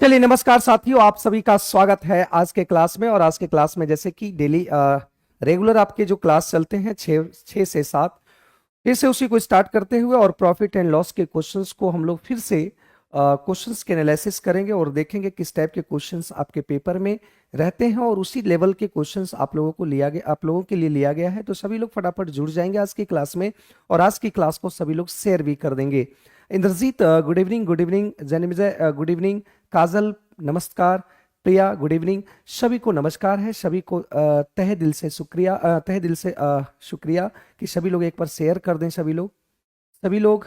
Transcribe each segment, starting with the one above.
चलिए नमस्कार साथियों, आप सभी का स्वागत है आज के क्लास में। और आज के क्लास में जैसे कि डेली रेगुलर आपके जो क्लास चलते हैं 6 से 7, फिर से उसी को स्टार्ट करते हुए और प्रॉफिट एंड लॉस के क्वेश्चंस को हम लोग फिर से क्वेश्चंस के एनालिसिस करेंगे और देखेंगे किस टाइप के क्वेश्चंस आपके पेपर में रहते हैं और उसी लेवल के क्वेश्चंस आप लोगों के लिए लिया गया है। तो सभी लोग फटाफट जुड़ जाएंगे आज की क्लास में और आज की क्लास को सभी लोग शेयर भी कर देंगे। Indrajit good evening, good evening. Janmejay good evening. Kajal नमस्कार। Priya good evening. सभी को नमस्कार है, सभी को तहे दिल से शुक्रिया, तहे दिल से शुक्रिया कि सभी लोग एक बार शेयर कर दें। सभी लोग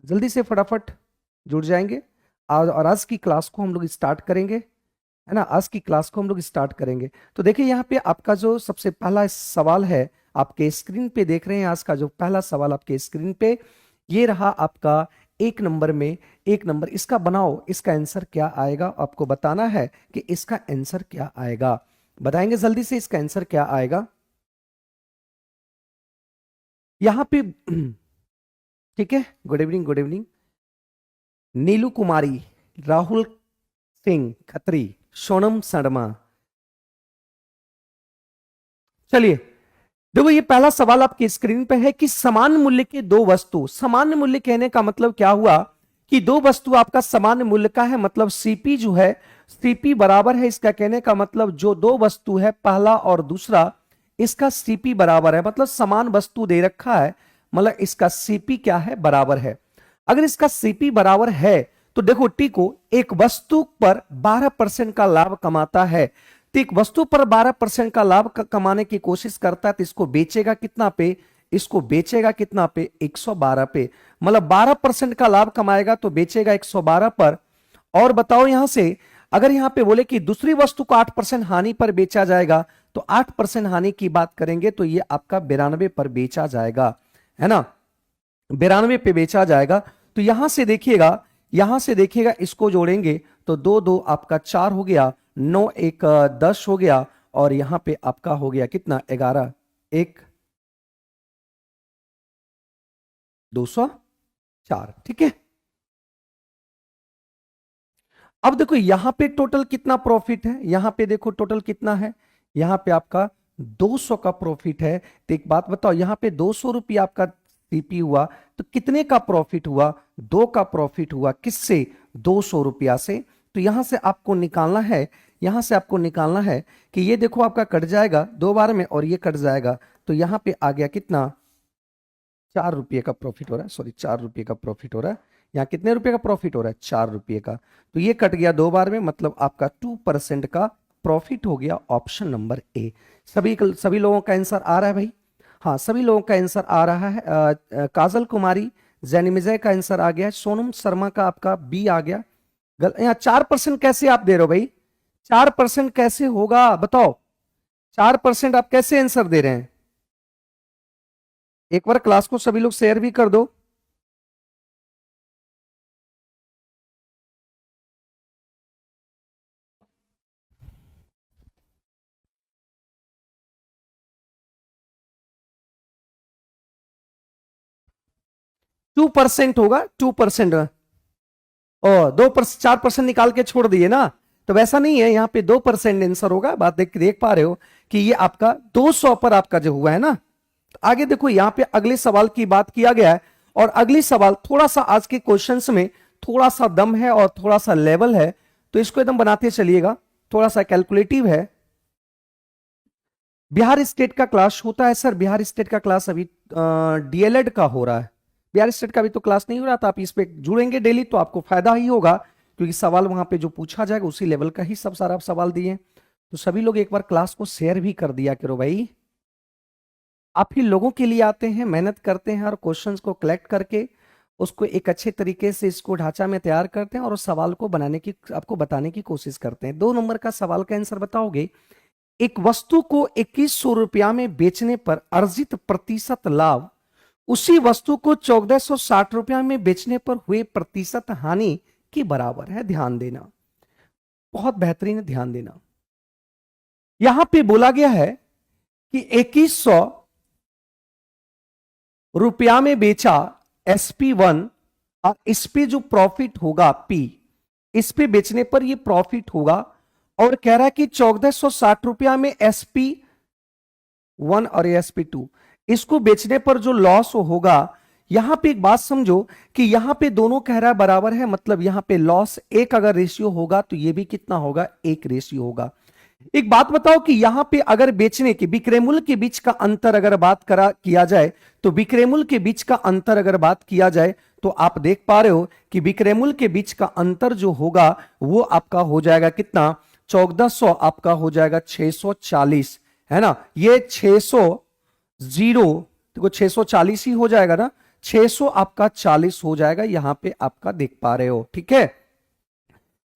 जल्दी से फटाफट जुड़ जाएंगे और आज की क्लास को हम लोग स्टार्ट करेंगे, है ना। आज की क्लास को हम लोग स्टार्ट करेंगे। तो देखिए यहाँ पे आपका जो सबसे पहला सवाल है आपके स्क्रीन पे देख रहे हैं। आज का जो पहला सवाल आपके स्क्रीन पे ये रहा आपका 1 नंबर में। 1 नंबर इसका बनाओ, इसका आंसर क्या आएगा आपको बताना है कि इसका आंसर क्या आएगा। बताएंगे जल्दी से इसका आंसर क्या आएगा यहां पे। ठीक है, गुड इवनिंग, गुड इवनिंग। नीलू कुमारी, राहुल सिंह खत्री, सोनम शर्मा। चलिए देखो, ये पहला सवाल आपकी स्क्रीन पे है कि समान मूल्य के दो वस्तु। समान मूल्य कहने का मतलब क्या हुआ कि दो वस्तु आपका समान मूल्य का है, मतलब सीपी जो है सीपी बराबर है। इसका कहने का मतलब जो दो वस्तु है पहला और दूसरा, इसका सीपी बराबर है, मतलब समान वस्तु दे रखा है, मतलब इसका सीपी क्या है, बराबर है। अगर इसका सीपी बराबर है तो देखो टी को एक वस्तु पर 12% का लाभ कमाता है। तो एक वस्तु पर 12% का लाभ कमाने की कोशिश करता है तो इसको बेचेगा कितना पे, इसको बेचेगा कितना पे, 112 पे। मतलब 12% का लाभ कमाएगा तो बेचेगा 112 पर। और बताओ यहां से अगर यहां पे बोले कि दूसरी वस्तु को 8% हानि पर बेचा जाएगा तो 8% हानि की बात करेंगे तो ये आपका 92 पर बेचा जाएगा, है ना। 92 पे बेचा जाएगा। तो यहां से देखिएगा इसको जोड़ेंगे तो 2 2 आपका 4 हो गया, 9 1 10 हो गया और यहां पे आपका हो गया कितना, 11 1 204। ठीक है, अब देखो यहां पे टोटल कितना प्रॉफिट है, यहां पे देखो टोटल कितना है, यहां पे आपका 200 का प्रॉफिट है। तो एक बात बताओ, यहां पे 200 रुपया आपका सीपी हुआ तो कितने का प्रॉफिट हुआ, 2 का प्रॉफिट हुआ। किससे, 200 रुपया से। तो यहां से आपको निकालना है, यहां से आपको निकालना है कि ये देखो आपका कट जाएगा 2 बार में और ये कट जाएगा तो यहां पे आ गया कितना, 4 रुपये का प्रॉफिट हो रहा है, सॉरी 4 रुपये का प्रॉफिट हो रहा है। यहाँ कितने रुपए का प्रॉफिट हो रहा है, 4 रुपये का। तो ये कट गया 2 बार में, मतलब आपका 2% का प्रॉफिट हो गया। Option number A. सभी लोगों का आंसर आ रहा है भाई। हाँ, सभी लोगों का आंसर आ रहा है। काजल कुमारी, जैनिमिजय का आंसर आ गया है, सोनम शर्मा का आपका बी आ गया। यहाँ 4% कैसे आप दे रहे हो भाई, 4% कैसे होगा बताओ, 4% आप कैसे आंसर दे रहे हैं। एक बार क्लास को सभी लोग शेयर भी कर दो। टू परसेंट होगा, 2%। और 4% निकाल के छोड़ दिए ना, तो वैसा नहीं है, यहाँ पे 2% आंसर होगा। बात देख पा रहे हो कि ये आपका 200 पर आपका जो हुआ है ना। आगे देखो यहाँ पे अगले सवाल की बात किया गया है और अगली सवाल थोड़ा सा आज के क्वेश्चंस में थोड़ा सा दम है और थोड़ा सा लेवल है, तो इसको एकदम बनाते चलिएगा। थोड़ा सा कैलकुलेटिव है। बिहार स्टेट का क्लास होता है सर, बिहार स्टेट का क्लास अभी डीएलएड का हो रहा है। बिहार स्टेट का भी तो क्लास नहीं हो रहा था। आप इस पे जुड़ेंगे डेली तो आपको फायदा ही होगा, क्योंकि सवाल वहां पे जो पूछा जाएगा उसी लेवल का ही सब सारा सवाल दिए। तो सभी लोग एक बार क्लास को शेयर भी कर दिया करो भाई। आप ही लोगों के लिए आते हैं, मेहनत करते हैं और क्वेश्चंस को कलेक्ट करके उसको एक अच्छे तरीके से इसको ढांचा में तैयार करते हैं और उस सवाल को बनाने की आपको बताने की कोशिश करते हैं। 2 नंबर का सवाल का आंसर बताओगे। एक वस्तु को 2100 रुपया में बेचने पर अर्जित प्रतिशत लाभ उसी वस्तु को 1460 रुपया में बेचने पर हुए प्रतिशत हानि के बराबर है। ध्यान देना, बहुत बेहतरीन, ध्यान देना। यहां पे बोला गया है कि 2100 रुपया में बेचा SP1 और इस पे जो प्रॉफिट होगा पी, इस पे बेचने पर ये प्रॉफिट होगा। और कह रहा है कि 1460 रुपया में एसपी 1 और एसपी 2, इसको बेचने पर जो लॉस होगा, यहां पे एक बात समझो कि यहां पे दोनों कह रहा है बराबर है, मतलब यहां पे लॉस एक अगर रेशियो होगा तो ये भी कितना होगा, एक रेशियो होगा। एक बात बताओ कि यहां पे अगर बेचने के विक्रय मूल्य के बीच का अंतर अगर बात किया जाए, तो विक्रय मूल्य के बीच का अंतर अगर बात किया जाए तो आप देख पा रहे हो कि विक्रय मूल्य के बीच का अंतर जो होगा वो आपका हो जाएगा कितना, 1400 आपका हो जाएगा 640, है ना। ये 640 ही हो जाएगा ना, 600 आपका 40 हो जाएगा, यहां पे आपका देख पा रहे हो, ठीक है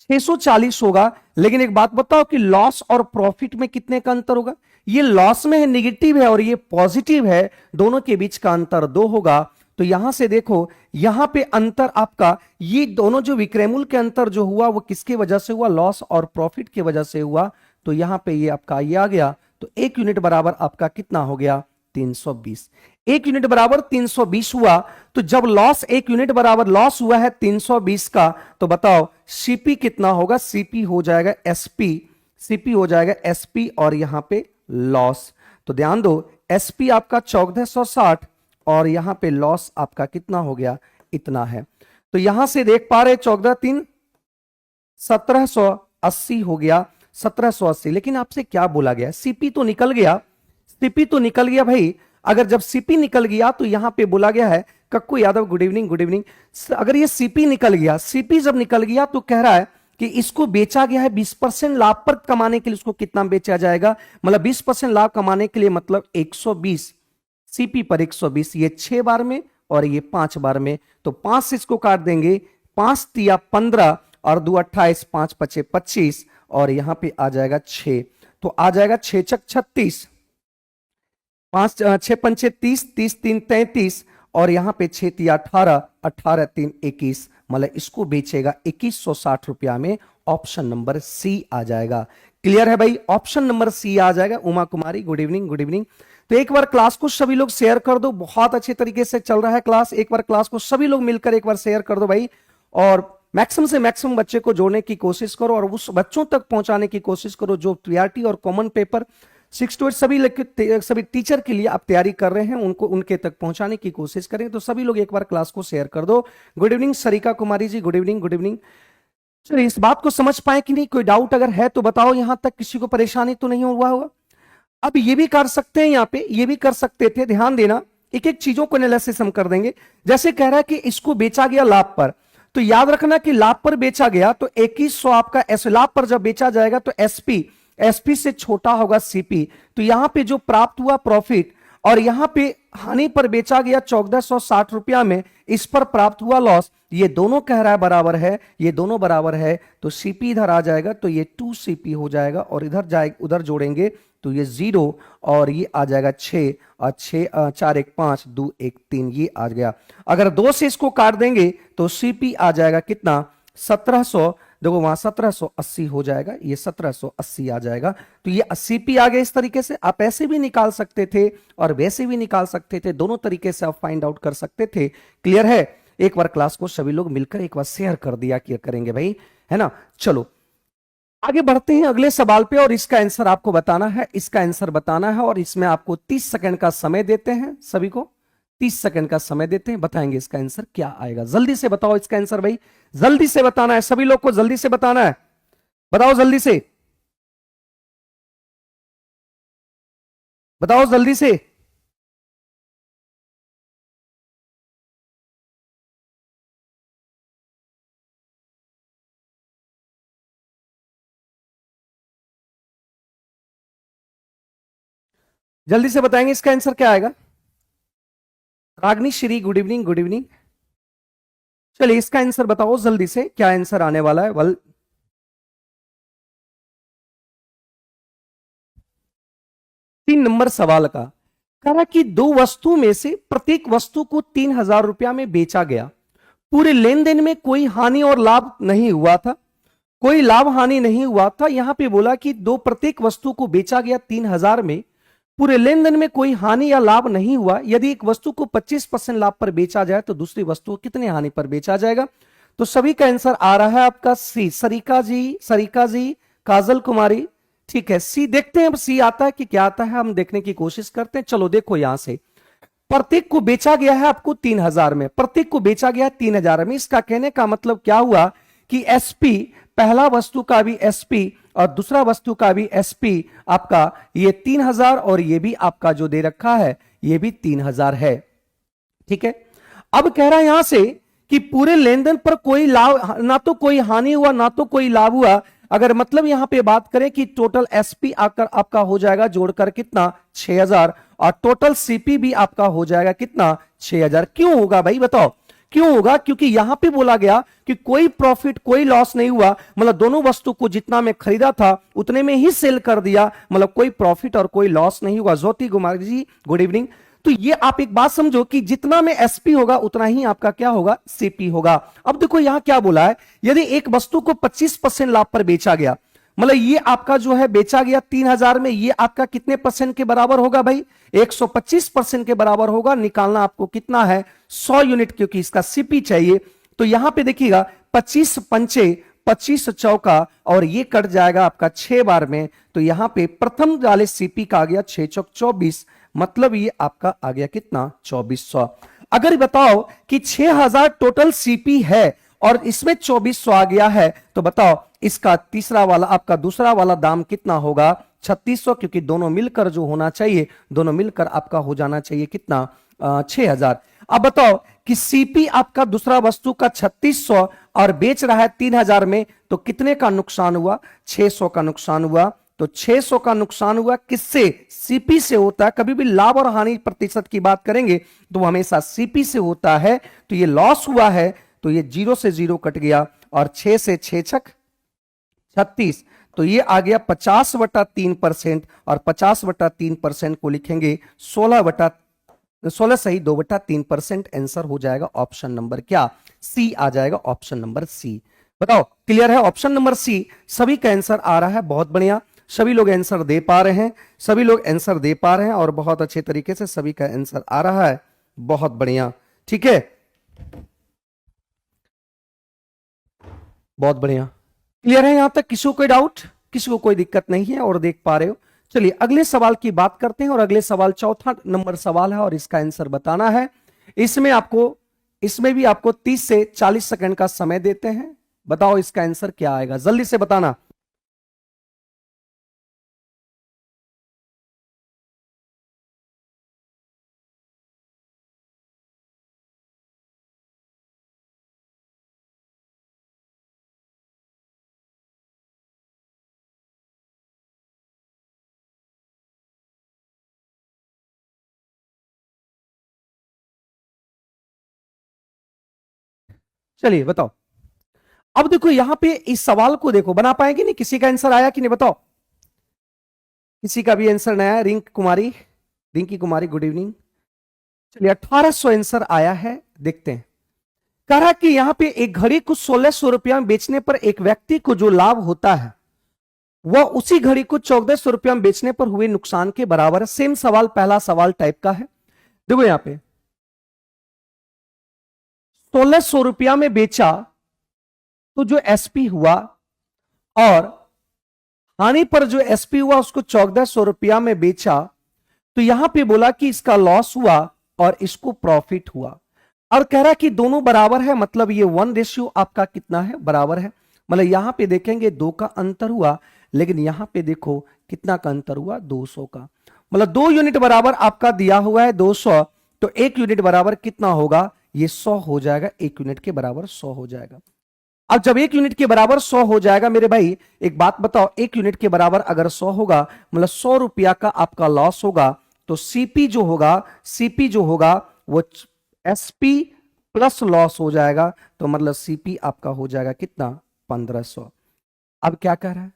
640 होगा। लेकिन एक बात बताओ कि लॉस और प्रॉफिट में कितने का अंतर होगा, ये लॉस में है नेगेटिव है और ये पॉजिटिव है, दोनों के बीच का अंतर 2 होगा। तो यहां से देखो, यहां पे अंतर आपका, ये दोनों जो विक्रय मूल्य के अंतर जो हुआ वो किसके वजह से हुआ, लॉस और प्रॉफिट की वजह से हुआ। तो यहां पे ये आपका ये आ गया, तो 1 यूनिट बराबर आपका कितना हो गया, 320। 1 यूनिट बराबर 320 हुआ। तो जब लॉस 1 यूनिट बराबर लॉस हुआ है 320 का, तो बताओ सीपी कितना होगा, सीपी हो जाएगा एसपी, सीपी हो जाएगा एसपी और यहां पे लॉस। तो ध्यान दो, एसपी आपका 1460 और यहां पे लॉस आपका कितना हो गया, इतना है। तो यहां से देख पा रहे 14 3 1780 हो गया, 1780। लेकिन आपसे क्या बोला गया, सीपी तो निकल गया, सीपी तो निकल गया भाई। अगर जब सीपी निकल गया तो यहां पे बोला गया है, cuckoo Yadav good evening, good evening. अगर ये सीपी निकल गया, सीपी जब निकल गया तो कह रहा है कि इसको बेचा गया है 20% लाभ पर कमाने के लिए, इसको कितना बेचा जाएगा, मतलब 20% लाभ कमाने के लिए, मतलब 120, सीपी पर 120, ये 6 बार में और ये 5 बार में। तो 5 से इसको काट देंगे, 5 तिया 15 और 2 28, 5 पचे 25 और यहां पे आ जाएगा 6, तो आ जाएगा 6 छक 36, 5 6 पंचे 30, 30 3 33 और यहां पे 6 तिया 18, 18 3 21, मतलब इसको बेचेगा 2160 रुपया में। ऑप्शन नंबर सी आ जाएगा। क्लियर है भाई, ऑप्शन नंबर सी आ जाएगा। उमा कुमारी गुड इवनिंग, गुड इवनिंग। तो एक बार क्लास को सभी लोग शेयर कर दो, बहुत अच्छे तरीके से चल रहा है क्लास, एक बार क्लास को सभी लोग मिलकर एक बार शेयर कर दो भाई, और मैक्सिमम से मैक्सिमम बच्चे को जोड़ने की कोशिश करो और उस बच्चों तक पहुंचाने की कोशिश करो जो टीआरटी और कॉमन पेपर 6 to 8 सभी टीचर के लिए आप तैयारी कर रहे हैं, उनको उनके तक पहुंचाने की कोशिश करें। तो सभी लोग एक बार क्लास को शेयर कर दो। Good evening Sarika Kumari ji, good evening, good evening. चलिए इस बात को समझ पाए कि नहीं, कोई डाउट अगर है तो बताओ, यहां तक किसी को परेशानी तो नहीं हुआ होगा। अब ये भी कर सकते हैं, यहां पे ये भी कर सकते थे, ध्यान देना, एक एक चीजों को एनालिसिस हम कर देंगे। जैसे कह रहा है कि इसको बेचा गया लाभ पर, तो याद रखना कि लाभ पर बेचा गया तो 2100 आपका लाभ पर जब बेचा जाएगा तो एसपी, एसपी से छोटा होगा सीपी, तो यहां पे जो प्राप्त हुआ प्रॉफिट, और यहां पे हानि पर बेचा गया 1460 रुपया में, इस पर प्राप्त हुआ लॉस, ये दोनों कह रहा है बराबर है, ये दोनों बराबर है, तो सीपी इधर आ जाएगा तो ये 2 सीपी हो जाएगा, और इधर जाए उधर जोड़ेंगे तो ये 0 और ये आ जाएगा 6 और 6 4 1 5 2 1 3, ये आ गया। अगर 2 से इसको काट देंगे तो सीपी आ जाएगा कितना, 1700, देखो वहां 1780 हो जाएगा, ये 1780 आ जाएगा। तो ये 80p आ गया। इस तरीके से आप ऐसे भी निकाल सकते थे और वैसे भी निकाल सकते थे, दोनों तरीके से आप फाइंड आउट कर सकते थे। क्लियर है, एक बार क्लास को सभी लोग मिलकर एक बार शेयर कर दिया करेंगे भाई, है ना। चलो आगे बढ़ते हैं अगले सवाल पे, और इसका आंसर आपको बताना है, इसका आंसर बताना है, और इसमें आपको 30 सेकंड का समय देते हैं, सभी को 30 सेकंड का समय देते हैं, बताएंगे इसका आंसर क्या आएगा। जल्दी से बताओ इसका आंसर भाई, जल्दी से बताना है, सभी लोग को जल्दी से बताना है, बताओ जल्दी से, बताओ जल्दी से। जल्दी से बताएंगे इसका आंसर क्या आएगा। Ragini Shri good evening, good evening. चलिए इसका आंसर बताओ जल्दी से, क्या आंसर आने वाला है। 3 नंबर सवाल का कह रहा कि 2 वस्तु में से प्रत्येक वस्तु को 3000 रुपया में बेचा गया, पूरे लेन देन में कोई हानि और लाभ नहीं हुआ था, कोई लाभ हानि नहीं हुआ था। यहां पे बोला कि 2 प्रत्येक वस्तु को बेचा गया 3000 में, पूरे लेन देन में कोई हानि या लाभ नहीं हुआ। यदि एक वस्तु को 25% लाभ पर बेचा जाए तो दूसरी वस्तु को कितने हानि पर बेचा जाएगा? तो सभी का आंसर आ रहा है आपका सी, सरिका जी, काजल कुमारी। ठीक है, सी देखते हैं अब सी आता है कि क्या आता है, हम देखने की कोशिश करते हैं। चलो देखो यहां से प्रत्येक को बेचा गया है आपको 3000 में, प्रत्येक को बेचा गया है 3000 में। इसका कहने का मतलब क्या हुआ कि एसपी, पहला वस्तु का भी एसपी और दूसरा वस्तु का भी एसपी आपका ये 3000 और ये भी आपका जो दे रखा है ये भी 3000 है। ठीक है, अब कह रहा है यहां से कि पूरे लेन देन पर कोई लाभ, ना तो कोई हानि हुआ ना तो कोई लाभ हुआ। अगर मतलब यहां पे बात करें कि टोटल एसपी आकर आपका हो जाएगा जोड़कर कितना 6000 और टोटल सीपी भी आपका हो जाएगा कितना 6000। क्यों होगा भाई बताओ क्यों होगा? क्योंकि यहां पे बोला गया कि कोई प्रॉफिट कोई लॉस नहीं हुआ, मतलब दोनों वस्तु को जितना में खरीदा था उतने में ही सेल कर दिया, मतलब कोई प्रॉफिट और कोई लॉस नहीं हुआ। ज्योति कुमारी जी गुड इवनिंग। तो ये आप एक बात समझो कि जितना में एसपी होगा उतना ही आपका क्या होगा सीपी होगा। अब देखो यहां क्या बोला है, यदि एक वस्तु को 25% लाभ पर बेचा गया, मतलब ये आपका जो है बेचा गया 3000 में, ये आपका कितने परसेंट के बराबर होगा भाई? 125% के बराबर होगा। निकालना आपको कितना है 100 यूनिट, क्योंकि इसका सीपी चाहिए। तो यहां पे देखिएगा 25 पंचे 25 चौका और ये कट जाएगा आपका 6 बार में। तो यहां पे प्रथम वाले सीपी का आ गया 6 चौक 24, मतलब ये आपका आ गया कितना 2400। अगर बताओ कि 6000 टोटल सीपी है और इसमें 2400 आ गया है, तो बताओ इसका तीसरा वाला आपका दूसरा वाला दाम कितना होगा 3600, क्योंकि दोनों मिलकर जो होना चाहिए, दोनों मिलकर आपका हो जाना चाहिए कितना 6000। अब बताओ कि सीपी आपका दूसरा वस्तु का 3600 और बेच रहा है 3000 में, तो कितने का नुकसान हुआ? 600 का नुकसान हुआ। तो 600 का नुकसान हुआ किससे? सीपी से होता है। कभी भी लाभ और हानि प्रतिशत की बात करेंगे तो हमेशा सीपी से होता है। तो ये लॉस हुआ है, तो ये 0 से 0 कट गया और 6 से 6 छक 36, तो ये आ गया 50/3% और 50/3% को लिखेंगे 16 सही 2/3%। आंसर हो जाएगा ऑप्शन नंबर क्या सी आ जाएगा, ऑप्शन नंबर सी। बताओ क्लियर है? ऑप्शन नंबर सी सभी का आंसर आ रहा है। बहुत बढ़िया, सभी लोग आंसर दे पा रहे हैं, सभी लोग आंसर दे पा रहे हैं और बहुत अच्छे तरीके से सभी का आंसर आ रहा है। बहुत बढ़िया, ठीक है, बहुत बढ़िया। क्लियर है यहां तक? किसी को कोई डाउट, किसी को कोई दिक्कत नहीं है और देख पा रहे हो? चलिए अगले सवाल की बात करते हैं और अगले सवाल चौथा नंबर सवाल है और इसका आंसर बताना है। इसमें भी आपको 30 से 40 सेकंड का समय देते हैं। बताओ इसका आंसर क्या आएगा, जल्दी से बताना। चलिए बताओ। अब देखो यहां पे इस सवाल को देखो, बना पाएंगे नहीं? किसी का आंसर आया कि नहीं बताओ? किसी का भी आंसर नहीं आया? रिंकी कुमारी गुड इवनिंग। चलिए 1800 आंसर आया है, देखते हैं। कह रहा कि यहां पे एक घड़ी को 1600 रुपया में बेचने पर एक व्यक्ति को जो लाभ होता है वह उसी घड़ी को 1400 रुपया में बेचने पर हुए नुकसान के बराबर है। सेम सवाल, पहला सवाल टाइप का है। देखो यहां पे 1600 रुपया में बेचा तो जो एसपी हुआ और हानि पर जो एसपी हुआ उसको 1400 रुपया में बेचा, तो यहां पे बोला कि इसका लॉस हुआ और इसको प्रॉफिट हुआ। और कह रहा कि दोनों बराबर है, मतलब ये 1 आपका कितना है बराबर है। मतलब यहां पे देखेंगे 2 का अंतर हुआ, लेकिन यहां पे देखो कितना का अंतर हुआ 200 का। मतलब 2 यूनिट बराबर आपका दिया हुआ है 200, तो 1 यूनिट बराबर कितना होगा? ये 100 हो जाएगा। 1 यूनिट के बराबर 100 हो जाएगा। अब जब 1 यूनिट के बराबर 100 हो जाएगा मेरे भाई, एक बात बताओ, 1 यूनिट के बराबर अगर 100 होगा मतलब 100 रुपया का आपका लॉस होगा, तो सीपी जो होगा वो एसपी प्लस लॉस हो जाएगा। तो मतलब सीपी आपका हो जाएगा कितना 1500। अब क्या कह रहा है?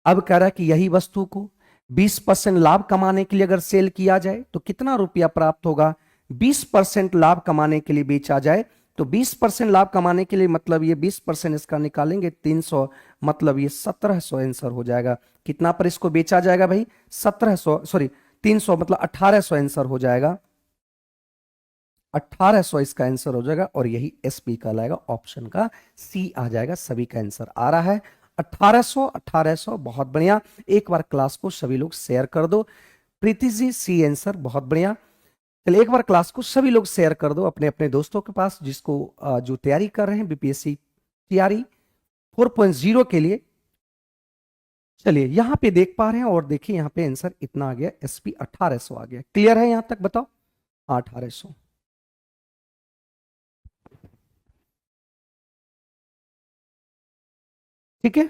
अब कह रहा है कि यही वस्तु को 20% लाभ कमाने के लिए अगर सेल किया जाए तो कितना रुपया प्राप्त होगा? 20% लाभ कमाने के लिए बेचा जाए तो 20% लाभ कमाने के लिए मतलब ये 20% इसका निकालेंगे 300, मतलब ये 1700 आंसर हो जाएगा। कितना पर इसको बेचा जाएगा भाई? 1700, सॉरी 300 मतलब 1800 आंसर हो जाएगा, 1800 इसका आंसर हो जाएगा और यही एसपी का लाएगा, ऑप्शन का सी आ जाएगा। सभी का आंसर आ रहा है 1800। 1800 बहुत बढ़िया। एक बार क्लास को सभी लोग शेयर कर दो। प्रीति जी सी आंसर, बहुत बढ़िया। चलिए एक बार क्लास को सभी लोग शेयर कर दो अपने अपने दोस्तों के पास, जिसको जो तैयारी कर रहे हैं बीपीएससी तैयारी 4.0 के लिए। चलिए यहां पे देख पा रहे हैं और देखिए यहां पे आंसर इतना आ गया, एसपी 1800 आ गया। क्लियर है यहां तक? बताओ 1800। ठीक है,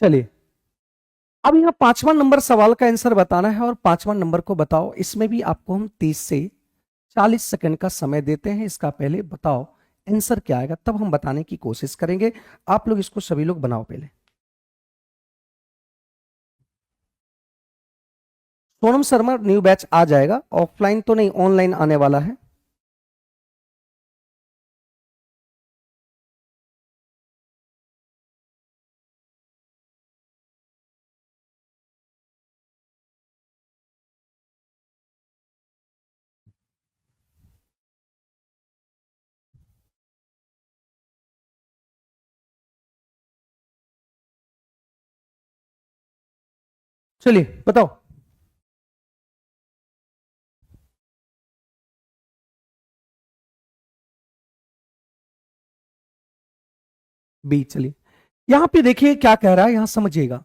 चलिए अब यहां 5वां नंबर सवाल का आंसर बताना है और 5वां नंबर को बताओ। इसमें भी आपको हम 30 से 40 सेकंड का समय देते हैं। इसका पहले बताओ आंसर क्या आएगा, तब हम बताने की कोशिश करेंगे। आप लोग इसको सभी लोग बनाओ पहले। सोनम शर्मा न्यू बैच आ जाएगा, ऑफलाइन तो नहीं, ऑनलाइन आने वाला है। चलिए बताओ। बी। चलिए यहां पे देखिए क्या कह रहा है, यहां समझिएगा।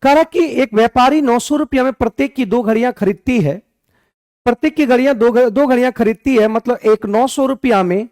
कह रहा है कि एक व्यापारी 900 रुपया में प्रत्येक की 2 घड़ियां खरीदती है। प्रत्येक की घड़ियां दो घड़ियां खरीदती है, मतलब एक 900 रुपया में,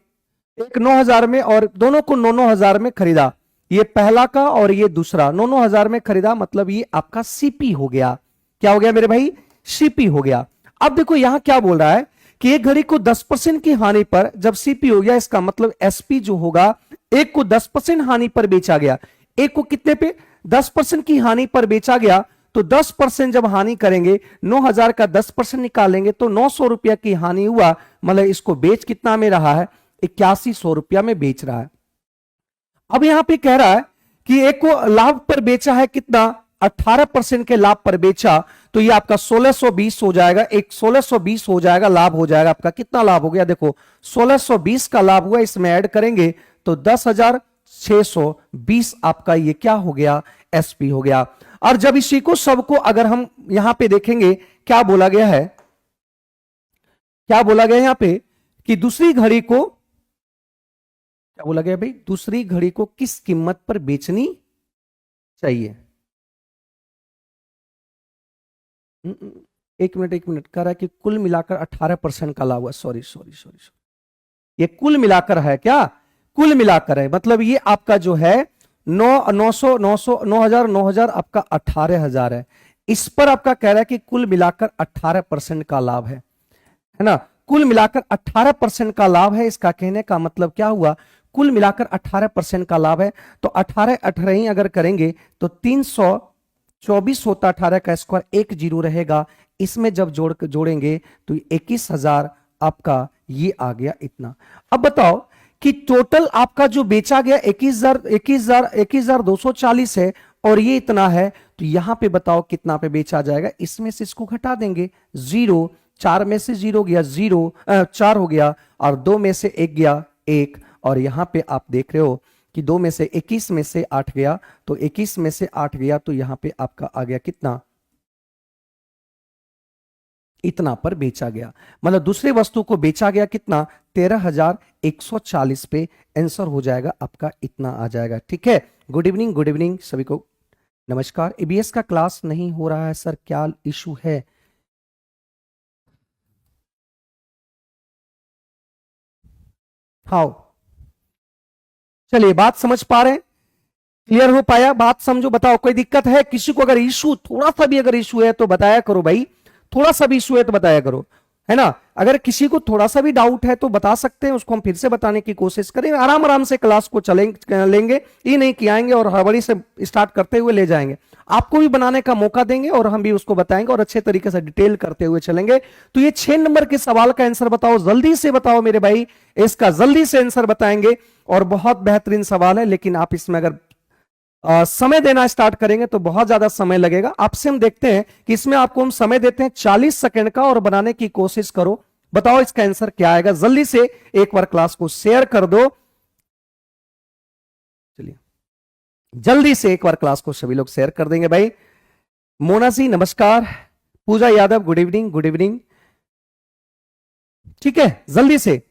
एक 9000 में, और दोनों को 9-9 हजार में खरीदा। ये पहला का और ये दूसरा 9-9 हजार में खरीदा, मतलब ये आपका सीपी हो गया। क्या हो गया मेरे भाई? सीपी हो गया। अब देखो यहां क्या बोल रहा है कि एक घड़ी को 10% की हानि पर जब सीपी हो गया, इसका मतलब एसपी जो होगा, एक को 10% हानि पर बेचा गया। एक को कितने पे? 10% की हानि पर बेचा गया। तो 10% जब हानि करेंगे, 9,000 का 10% निकालेंगे तो 900 रुपया की हानि हुआ। मतलब इसको बेच कितना में रहा है? 8100 रुपया में बेच रहा है। अब यहां पे कह रहा है कि एक को लाभ पर बेचा है कितना? 18% के लाभ पर बेचा, तो ये आपका 1620 हो जाएगा। एक 1620 हो जाएगा, लाभ हो जाएगा आपका। कितना लाभ हो गया? देखो 1620 का लाभ हुआ, इसमें ऐड करेंगे तो 10,620 आपका ये क्या हो गया? एसपी हो गया। और जब इसी को सबको अगर हम यहां पे देखेंगे, क्या बोला गया है, क्या बोला गया यहां पे कि दूसरी घड़ी को, क्या बोला गया भाई? दूसरी घड़ी को किस कीमत पर बेचनी चाहिए? एक मिनट एक मिनट, कह रहा है कि कुल मिलाकर 18% का लाभ हुआ। सॉरी सॉरी सॉरी सॉरी, ये कुल मिलाकर है क्या? कुल मिलाकर है, मतलब ये आपका जो है 9,000 आपका 18,000 है। इस पर आपका कह रहा है कि कुल मिलाकर 18% का लाभ है ना? कुल मिलाकर 18% का लाभ है। इसका कहने का मतलब क्या हुआ? कुल मिलाकर 18% का लाभ है। तो 18 ही अगर करेंगे तो 324 होता, 18 का स्क्वायर 1 जीरो रहेगा। इसमें जब जोड़ेंगे तो 21,000 आपका ये आ गया इतना। अब बताओ कि टोटल आपका जो बेचा गया 21,240 है और ये इतना है, तो यहां पे बताओ कितना पे बेचा जाएगा? इसमें से इसको घटा देंगे, 0। 4 में से 0 गया, 0 4 हो गया, और 2 में से 1 गया, 1। और यहां पे आप देख रहे हो कि 2 में से 21 में से 8 गया, तो 21 में से 8 गया, तो यहां पे आपका आ गया कितना? इतना पर बेचा गया। मतलब दूसरे वस्तु को बेचा गया कितना? 13,140 पे। आंसर हो जाएगा आपका इतना आ जाएगा। ठीक है, गुड इवनिंग सभी को, नमस्कार। एबीएस का क्लास नहीं हो रहा है सर, क्या इशू है? हाँ, चलिए बात समझ पा रहे हैं? क्लियर हो पाया? बात समझो, बताओ कोई दिक्कत है किसी को? अगर इशू, थोड़ा सा भी अगर इशू है तो बताया करो भाई, थोड़ा सा भी इशू है तो बताया करो, है ना? अगर किसी को थोड़ा सा भी डाउट है तो बता सकते हैं, उसको हम फिर से बताने की कोशिश करेंगे। आराम आराम से क्लास को लेंगे, ये नहीं कि आएंगे और हड़बड़ी से स्टार्ट करते हुए ले जाएंगे। आपको भी बनाने का मौका देंगे और हम भी उसको बताएंगे और अच्छे तरीके से डिटेल करते हुए चलेंगे। तो ये 6 नंबर के सवाल का आंसर बताओ, जल्दी से बताओ मेरे भाई, इसका जल्दी से आंसर बताएंगे। और बहुत बेहतरीन सवाल है, लेकिन आप इसमें अगर समय देना स्टार्ट करेंगे तो बहुत ज्यादा समय लगेगा। आपसे हम देखते हैं कि इसमें आपको हम समय देते हैं 40 सेकंड का, और बनाने की कोशिश करो। बताओ इसका आंसर क्या आएगा। जल्दी से एक बार क्लास को शेयर कर दो। चलिए जल्दी से एक बार क्लास को सभी लोग शेयर कर देंगे भाई। मोना जी नमस्कार, Pooja Yadav good evening, good evening. ठीक है, जल्दी से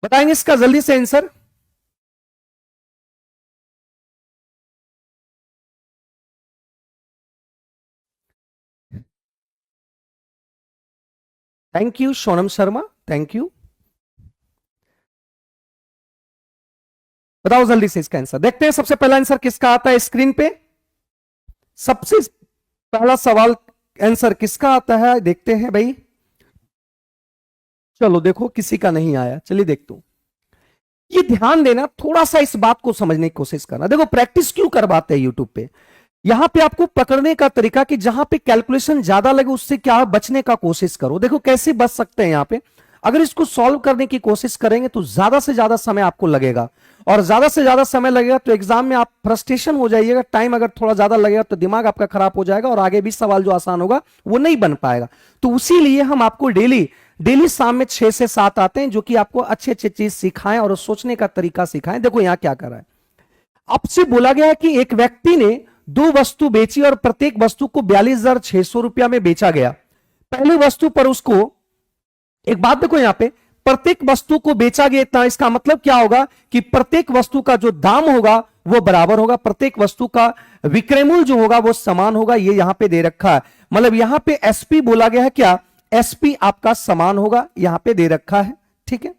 बताएंगे इसका जल्दी से answer. Thank you Sonam Sharma, thank you. बताओ जल्दी से इसका आंसर। देखते हैं सबसे पहला आंसर किसका आता है स्क्रीन पे। सबसे पहला सवाल आंसर किसका आता है देखते हैं भाई। चलो देखो किसी का नहीं आया, चलिए देखता हूं। ये ध्यान देना, थोड़ा सा इस बात को समझने की कोशिश करना। देखो प्रैक्टिस क्यों करवाते हैं यूट्यूब पे, यहां पे आपको पकड़ने का तरीका कि जहां पे कैलकुलेशन ज्यादा लगे उससे क्या बचने का कोशिश करो। देखो कैसे बच सकते हैं यहां पे। अगर इसको सॉल्व करने की कोशिश करेंगे तो ज्यादा से ज्यादा समय आपको लगेगा, और ज्यादा से ज्यादा समय लगेगा तो एग्जाम में आप फ्रस्ट्रेशन हो जाइएगा। टाइम अगर थोड़ा ज्यादा लगेगा तो दिमाग आपका खराब हो जाएगा, और आगे भी सवाल जो आसान होगा वो नहीं बन पाएगा। तो उसी लिए हम आपको डेली डेली शाम में 6 से 7 आते हैं, जो कि आपको अच्छी अच्छी चीज सिखाएं और सोचने का तरीका सिखाएं। देखो यहां क्या कर रहा है, आपसे बोला गया है कि एक व्यक्ति ने 2 वस्तु बेची और प्रत्येक वस्तु को 42,600 रुपया में बेचा गया। पहली वस्तु पर उसको, एक बात देखो यहां पे, प्रत्येक वस्तु को बेचा गया इतना, इसका मतलब क्या होगा कि प्रत्येक वस्तु का जो दाम होगा वो बराबर होगा, प्रत्येक वस्तु का विक्रय मूल्य जो होगा वो समान होगा। ये यहां पे दे रखा है, मतलब यहां पे एसपी बोला गया है, क्या एसपी आपका समान होगा, यहां पे दे रखा है। ठीक है,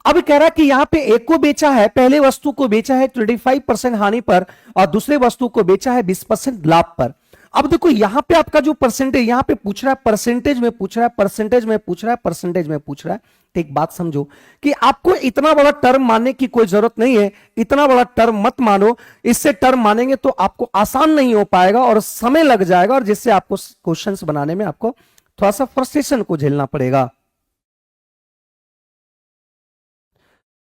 अब कह रहा है कि यहां पे एक को बेचा है, पहले वस्तु को बेचा है 25% हानि पर, और दूसरे वस्तु को बेचा है 20% लाभ पर। अब देखो यहां पे आपका जो परसेंटेज यहां पे पूछ रहा है, परसेंटेज में पूछ रहा है, परसेंटेज में पूछ रहा है, परसेंटेज में पूछ रहा है। तो एक बात समझो कि आपको इतना बड़ा टर्म मानने की कोई जरूरत नहीं है, इतना बड़ा टर्म मत मानो। इससे टर्म मानेंगे तो आपको आसान नहीं हो पाएगा और समय लग जाएगा, और जिससे आपको क्वेश्चंस बनाने में आपको थोड़ा सा फ्रस्ट्रेशन को झेलना पड़ेगा।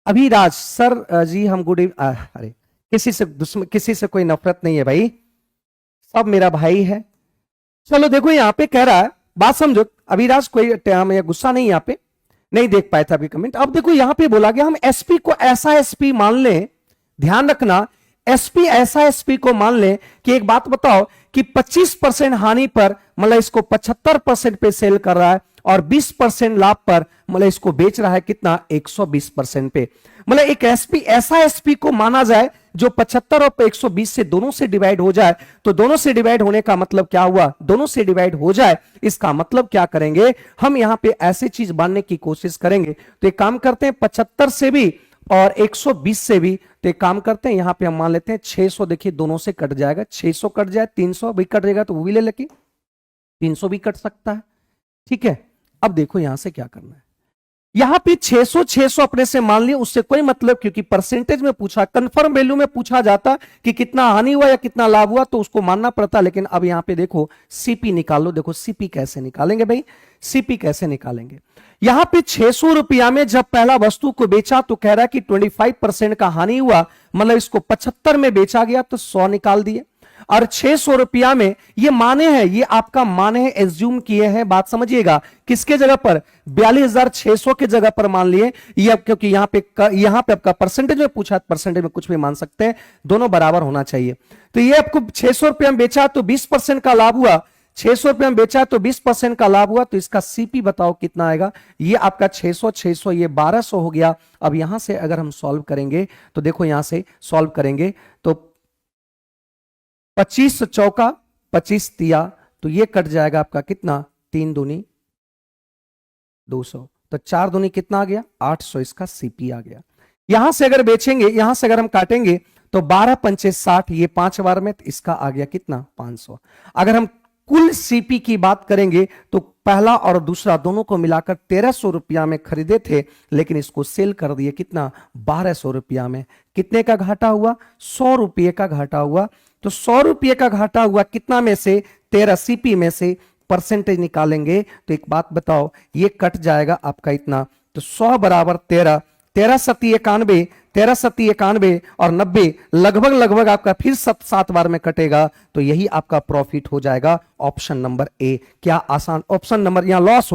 अभिराज सर जी हम गुड अरे किसी से दुश्मन, किसी से कोई नफरत नहीं है भाई, सब मेरा भाई है। चलो देखो यहां पे कह रहा है, बात समझो अभिराज, कोई या गुस्सा नहीं, यहां पे नहीं देख पाया था अभी कमेंट। अब देखो यहां पे बोला गया हम एसपी को ऐसा एसपी मान लें, ध्यान रखना, एसपी ऐसा एसपी को मान लें कि एक बात बताओ कि 25% हानि पर मतलब इसको 75% पे सेल कर रहा है, और 20% लाभ पर मतलब इसको बेच रहा है कितना 120% पे। मतलब एक एसपी ऐसा एसपी को माना जाए जो 75 और 120 से दोनों से डिवाइड हो जाए। तो दोनों से डिवाइड होने का मतलब क्या हुआ, दोनों से डिवाइड हो जाए, इसका मतलब क्या करेंगे हम यहां पे ऐसी चीज मानने की कोशिश करेंगे। तो एक काम करते हैं 75 से भी और 120 से भी, तो एक काम करते हैं यहां पे हम मान लेते हैं 600। देखिए दोनों से कट जाएगा, 600 कट जाए, 300 भी कट जाएगा तो वो भी ले लेके 300 भी कट सकता है। ठीक है, अब देखो यहां से क्या करना है, यहां पे 600 अपने से मान लिया, उससे कोई मतलब, क्योंकि परसेंटेज में पूछा, कंफर्म वैल्यू में पूछा जाता कि कितना हानि हुआ या कितना लाभ हुआ तो उसको मानना पड़ता। लेकिन अब यहां पे देखो सीपी निकालो। देखो सीपी कैसे निकालेंगे भाई, सीपी कैसे निकालेंगे। यहां पे 600 रुपया में जब पहला वस्तु को बेचा तो कह रहा है कि 25% का हानि हुआ, मतलब इसको 75 में बेचा गया तो 100 निकाल दिए। और 600 रुपया में ये माने हैं, ये आपका माने हैं, एज्यूम किए हैं, बात समझिएगा, किसके जगह पर 42,600 के जगह पर मान लिए ये, क्योंकि यहां पे आपका परसेंटेज में पूछा, परसेंटेज में कुछ भी मान सकते हैं, दोनों बराबर होना चाहिए। तो ये आपको 600 रुपया में बेचा तो 20% का लाभ हुआ, 600 रुपया में बेचा तो 20% का लाभ हुआ, तो इसका सीपी बताओ कितना आएगा। ये आपका 600 ये 1200 हो गया। अब यहां से अगर हम सॉल्व करेंगे तो देखो यहां से सॉल्व करेंगे तो 25 चौका 25 तिया, तो ये कट जाएगा आपका कितना, 3 दूनी 200, तो 4 दूनी कितना आ गया 800, इसका सीपी आ गया। यहां से अगर बेचेंगे, यहां से अगर हम काटेंगे तो 12 पंचे 60, ये 5 बार में, तो इसका आ गया कितना 500। अगर हम कुल सीपी की बात करेंगे तो पहला और दूसरा दोनों को मिलाकर 1300 रुपया में खरीदे थे, लेकिन इसको सेल कर दिए कितना 1200 रुपया में। कितने का घाटा हुआ, 100 रुपये का घाटा हुआ। तो 100 रुपये का घाटा हुआ कितना में से, 13 सीपी में से परसेंटेज निकालेंगे तो एक बात बताओ, ये कट जाएगा आपका इतना, तो 100 बराबर 13, 13 सत्ती 91 और 90 लगभग लगभग आपका फिर 7 बार में कटेगा, तो यही आपका प्रॉफिट हो जाएगा ऑप्शन नंबर ए। क्या आसान? ऑप्शन नंबर, यहां लॉस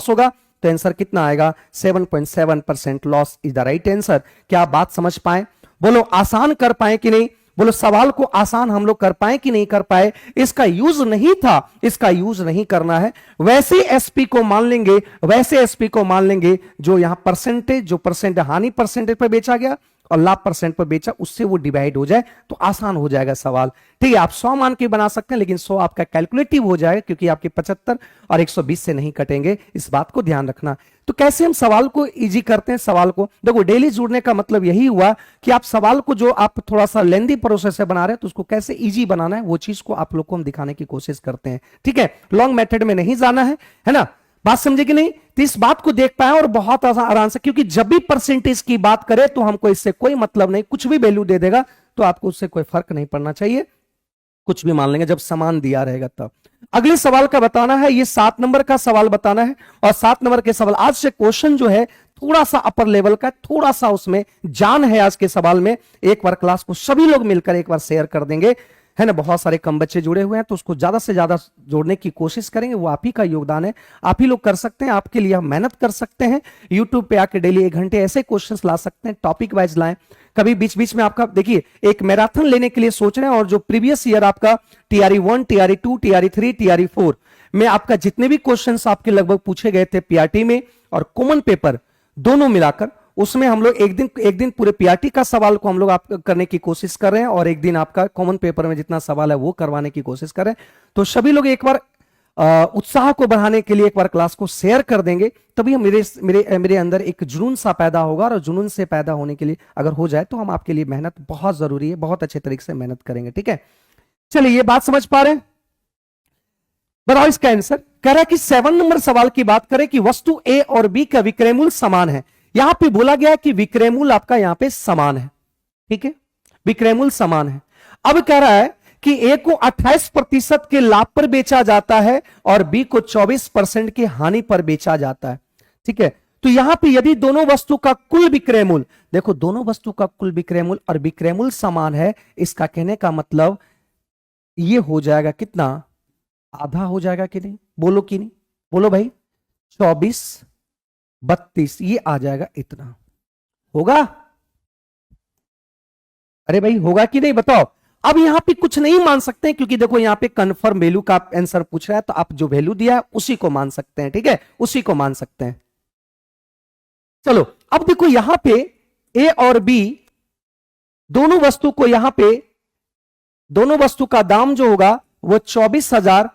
होगा, तो आंसर कितना आएगा? 7.7% loss is the right answer. क्या आप बात समझ पाए? बोलो आसान कर पाए कि नहीं? बोलो सवाल को आसान हम लोग कर पाए कि नहीं कर पाए? इसका यूज नहीं था, इसका यूज नहीं करना है। वैसे एसपी को मान लेंगे जो यहां परसेंटेज, जो परसेंट हानि परसेंटेज पर बेचा गया और लाभ परसेंट पर बेचा, उससे वो डिवाइड हो जाए तो आसान हो जाएगा सवाल। ठीक है, आप 100 मान के बना सकते हैं, लेकिन 100 आपका कैलकुलेटिव हो जाएगा क्योंकि आपके 75 और 120 से नहीं कटेंगे, इस बात को ध्यान रखना। तो कैसे हम सवाल को इजी करते हैं? सवाल को देखो, डेली जुड़ने का मतलब यही हुआ कि आप सवाल को जो आप थोड़ा सा लेंदी प्रोसेस से बना रहे हैं, तो उसको कैसे इजी बनाना है वो चीज को आप लोग को हम दिखाने की कोशिश करते हैं। ठीक है, लॉन्ग मेथड में नहीं जाना है ना? बात समझे कि नहीं? तो इस बात को देख पाए और बहुत आराम से, क्योंकि जब भी परसेंटेज की बात करें तो हमको इससे कोई मतलब नहीं, कुछ भी वैल्यू दे देगा तो आपको उससे कोई फर्क नहीं पड़ना चाहिए, कुछ भी मान लेंगे जब समान दिया रहेगा तब। अगले सवाल का बताना है, ये 7 नंबर का सवाल बताना है। और 7 नंबर के सवाल, आज से क्वेश्चन जो है थोड़ा सा अपर लेवल का, थोड़ा सा उसमें जान है आज के सवाल में। एक बार क्लास को सभी लोग मिलकर एक बार शेयर कर देंगे, है ना? बहुत सारे कम बच्चे जुड़े हुए हैं, तो उसको ज्यादा से ज्यादा जोड़ने की कोशिश करेंगे। वो आप ही का योगदान है, आप ही लोग कर सकते हैं, आपके लिए हम मेहनत कर सकते हैं। यूट्यूब पे आके डेली 1 घंटे ऐसे क्वेश्चंस ला सकते हैं, टॉपिक वाइज लाएं। कभी बीच बीच में आपका देखिए, एक मैराथन लेने के लिए सोच रहे हैं, और जो प्रीवियस ईयर आपका टीआरई 1, टीआरई 2, टीआरई 3, टीआरई 4 में आपका जितने भी क्वेश्चंस आपके लगभग पूछे गए थे पीआरटी में और कॉमन पेपर दोनों मिलाकर, उसमें हम लोग एक दिन पूरे पीआरटी का सवाल को हम लोग आप करने की कोशिश कर रहे हैं, और एक दिन आपका कॉमन पेपर में जितना सवाल है वो करवाने की कोशिश कर रहे हैं। तो सभी लोग एक बार उत्साह को बढ़ाने के लिए एक बार क्लास को शेयर कर देंगे, तभी हम मेरे अंदर एक जुनून सा पैदा होगा, और जुनून से पैदा होने के लिए अगर हो जाए तो हम आपके लिए मेहनत बहुत जरूरी है, बहुत अच्छे तरीके से मेहनत करेंगे। ठीक है, चलिए ये बात समझ पा रहे हैं? बताओ इसका आंसर। कह रहा है कि 7 नंबर सवाल की बात करें कि वस्तु ए और बी का विक्रय मूल्य समान है। यहां पे बोला गया कि विक्रय मूल्य आपका यहां पे समान है। ठीक है, विक्रय मूल्य समान है। अब कह रहा है कि ए को 28% के लाभ पर बेचा जाता है और बी को 24% की हानि पर बेचा जाता है। ठीक है, तो यहां पे यदि दोनों वस्तु का कुल विक्रय मूल्य, देखो दोनों वस्तु का कुल विक्रय मूल्य और विक्रय मूल्य समान है, इसका कहने का मतलब ये हो जाएगा कितना? आधा हो जाएगा कि नहीं? बोलो कि नहीं? बोलो भाई, 24, 32 ये आ जाएगा, इतना होगा? अरे भाई होगा कि नहीं बताओ? अब यहां पे कुछ नहीं मान सकते हैं, क्योंकि देखो यहां पे कंफर्म वैल्यू का आंसर पूछ रहा है, तो आप जो वैल्यू दिया है उसी को मान सकते हैं। ठीक है, उसी को मान सकते हैं। चलो अब देखो यहां पे ए और बी दोनों वस्तु को, यहां पे दोनों वस्तु का दाम जो होगा वो 24,000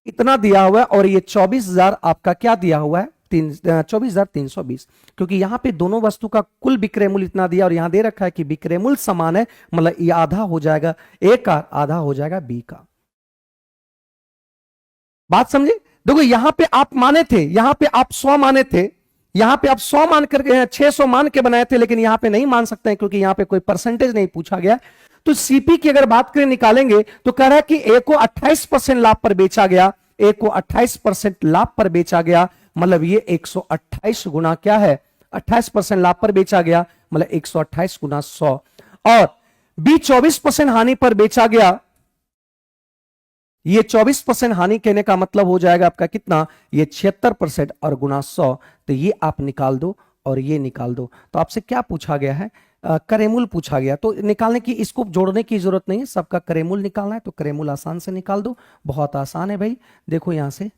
इतना दिया हुआ है, और ये 24,000 आपका क्या दिया हुआ है? 24,320। क्योंकि यहां पे दोनों वस्तु का कुल विक्रय मूल्य इतना दिया, और यहां दे रखा है कि विक्रय मूल्य समान है, मतलब ये आधा हो जाएगा ए का, आधा हो जाएगा बी का। बात समझे? देखो यहां पे आप माने थे, यहां पे आप 100 माने थे, यहां पे आप 100 मान करके 600 मान के बनाए थे, लेकिन यहां पे नहीं मान सकते हैं क्योंकि यहां पे कोई परसेंटेज नहीं पूछा गया। तो सीपी की अगर बात करें निकालेंगे तो कह रहा है कि ए को 28% लाभ पर बेचा गया, ए को 28% लाभ पर बेचा गया, मतलब ये 128 गुना क्या है? 28% लाभ पर बेचा गया, मतलब 128 गुना 100। और बी 24% हानि पर बेचा गया, ये 24% हानि कहने का मतलब हो जाएगा आपका कितना? ये 76% और गुना 100, तो ये आप निकाल दो और ये निकाल दो। तो आपसे क्या पूछा गया है? करेमूल पूछा गया, तो निकालने की, इसको जोड़ने की जरूरत नहीं है, सबका करेमूल निकालना है, तो करेमूल आसान से निकाल दो, बहुत आसान है भाई। देखो यहां से,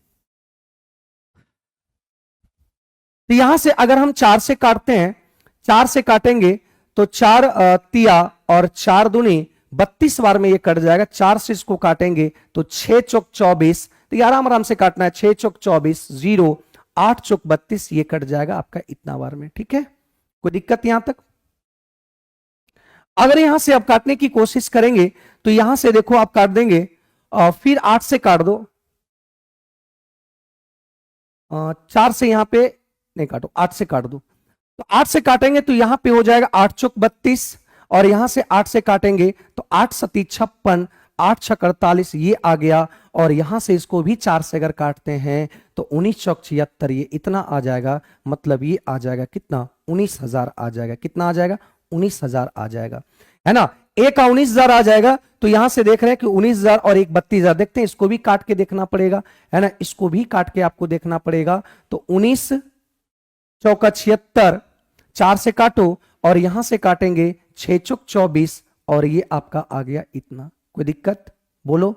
तो यहां से अगर हम 4 से काटते हैं, 4 से काटेंगे तो 4 तिया और 4 दूनी 32 बार में ये कट जाएगा। 4 से इसको काटेंगे तो 6 चौक 24, तो ये आराम आराम से काटना है। 6 चौक 24, 0, 8 चौक 32, ये कट जाएगा आपका इतना बार में। ठीक है, कोई दिक्कत यहां तक? अगर यहां से आप काटने की कोशिश करेंगे तो यहां से देखो आप काट देंगे, फिर 8 से काट दो, 4 से यहां पे नहीं काटो, 8 से काट दो। तो 8 से काटेंगे तो यहां पे हो जाएगा 8 चौक 32, और यहां से 8 से काटेंगे तो 8 सती 56, 8 छक 48 ये आ गया, और यहां से इसको भी 4 से अगर काटते हैं तो 19 चौक 76 ये इतना आ जाएगा, मतलब ये आ जाएगा कितना, 19,000 आ जाएगा। कितना आ जाएगा, 19,000 आ जाएगा, है ना। एक का 19,000 आ जाएगा, तो यहां से देख रहे हैं कि 19,000 और एक 32,000, देखते हैं इसको भी काट के देखना पड़ेगा, है ना, इसको भी काट के आपको देखना पड़ेगा। तो 19 चौका 76, 4 से काटो और यहां से काटेंगे 6 चौक 24, और ये आपका आ गया इतना। कोई दिक्कत, बोलो।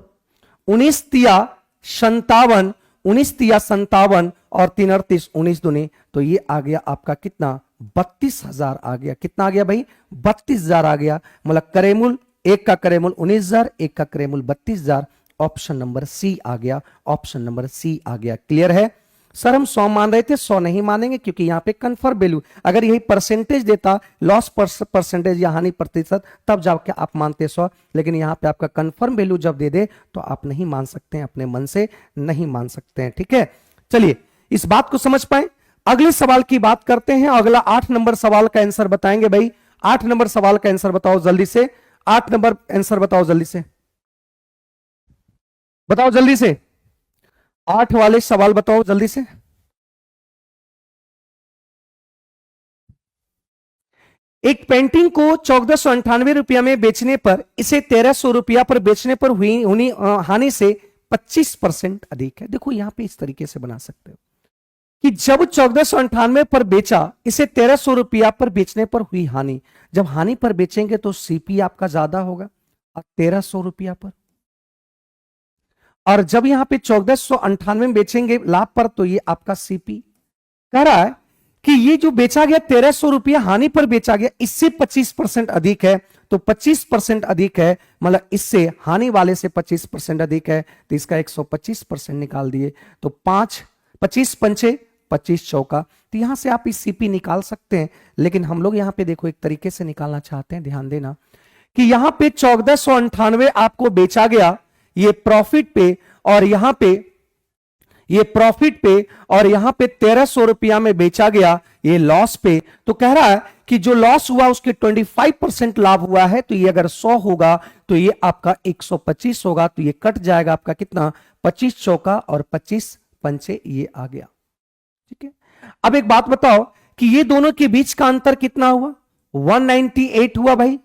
19 तिया 57, 19 तिया 57 और 3 38, 19 दूनी, तो ये आ गया आपका कितना, 32,000 आ गया। कितना आ गया भाई, 32,000 आ गया। मतलब करेमूल, एक का करेमूल 19,000, एक का करेमूल 32,000। ऑप्शन नंबर सी आ गया, ऑप्शन नंबर सी आ गया। क्लियर है सर, हम 100 मान रहे थे, 100 नहीं मानेंगे क्योंकि यहां पे कंफर्म वैल्यू, अगर यही परसेंटेज देता, लॉस परसेंटेज या हानि प्रतिशत, तब जाके आप मानते 100, लेकिन यहां पे आपका कंफर्म वैल्यू जब दे दे तो आप नहीं मान सकते हैं, अपने मन से नहीं मान सकते हैं। ठीक है, चलिए इस बात को समझ पाए। अगले सवाल की बात करते हैं। अगला 8 नंबर सवाल का आंसर बताएंगे भाई। 8 नंबर सवाल का आंसर बताओ जल्दी से, 8 नंबर आंसर बताओ जल्दी से, बताओ जल्दी से, 8 वाले सवाल बताओ जल्दी से। एक पेंटिंग को 1498 रुपया में बेचने पर इसे 1300 रुपया पर बेचने पर हुई हानि से 25% अधिक है। देखो यहां पे इस तरीके से बना सकते हो कि जब 1498 पर बेचा, इसे 1300 रुपया पर बेचने पर हुई हानि। जब हानि पर बेचेंगे तो सीपी आपका ज्यादा होगा, और 1300 रुपया पर, और जब यहां पे 1498 में बेचेंगे लाभ पर, तो ये आपका सीपी कह रहा है कि ये जो बेचा गया 1300 रुपया हानि पर बेचा गया, इससे 25% अधिक है। तो 25% अधिक है, मतलब इससे हानि वाले से 25% अधिक है, तो इसका 125% निकाल दिए। तो 25 पंचे 25 चौका, तो यहां से आप इस सीपी निकाल सकते हैं। लेकिन हम लोग यहां पे देखो एक तरीके से निकालना चाहते हैं, ध्यान देना कि यहां पे 1498 आपको बेचा गया ये प्रॉफिट पे, और यहां पे ये प्रॉफिट पे, और यहां पे 1300 रुपया में बेचा गया ये लॉस पे। तो कह रहा है कि जो लॉस हुआ उसके 25% लाभ हुआ है, तो ये अगर 100 होगा तो ये आपका 125 होगा। तो ये कट जाएगा आपका कितना, 25 चौका और 25 पंचे, ये आ गया। ठीक है, अब एक बात बताओ कि ये दोनों के बीच का अंतर कितना हुआ, 198 हुआ भाई,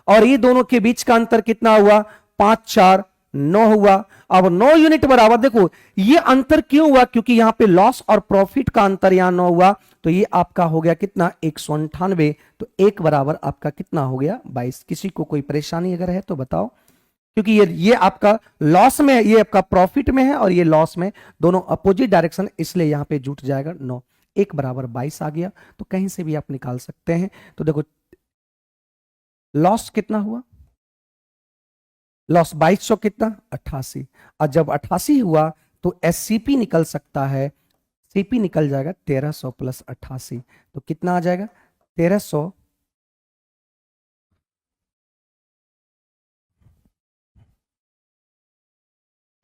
और ये दोनों के बीच का अंतर कितना हुआ, 5 4 9 हुआ। अब 9 यूनिट बराबर, देखो ये अंतर क्यों हुआ, क्योंकि यहां पे लॉस और प्रॉफिट का अंतर यहां 9 हुआ, तो ये आपका हो गया कितना, 198। तो एक बराबर आपका कितना हो गया, 22। किसी को कोई परेशानी अगर है तो बताओ, क्योंकि ये आपका लॉस में, ये आपका प्रॉफिट में है और ये लॉस में, दोनों अपोजिट डायरेक्शन, इसलिए यहां पे जुट जाएगा 9। एक बराबर 22 आ गया, तो कहीं से भी आप निकाल सकते हैं। तो देखो लॉस कितना हुआ, लॉस 2200 कितना, 88, और जब 88 हुआ तो एससीपी निकल सकता है, सीपी निकल जाएगा 1300 प्लस 88, तो कितना आ जाएगा, 1300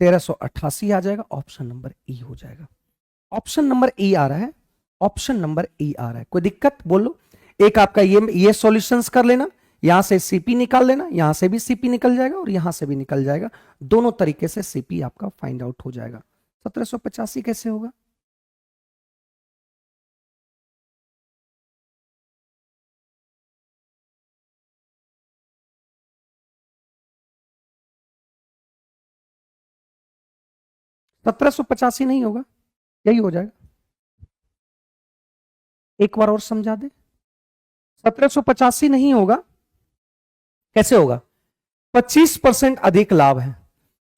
1388 आ जाएगा। ऑप्शन नंबर ई हो जाएगा, ऑप्शन नंबर ई आ रहा है, ऑप्शन नंबर ई आ रहा है। कोई दिक्कत बोलो। एक आपका ये सॉल्यूशंस कर लेना, यहां से सीपी निकाल लेना, यहां से भी सीपी निकल जाएगा और यहां से भी निकल जाएगा, दोनों तरीके से सीपी आपका फाइंड आउट हो जाएगा। 1785 कैसे होगा, सत्रह सौ पचासी नहीं होगा, यही हो जाएगा। एक बार और समझा दे, 1785 नहीं होगा, कैसे होगा, 25% अधिक लाभ है,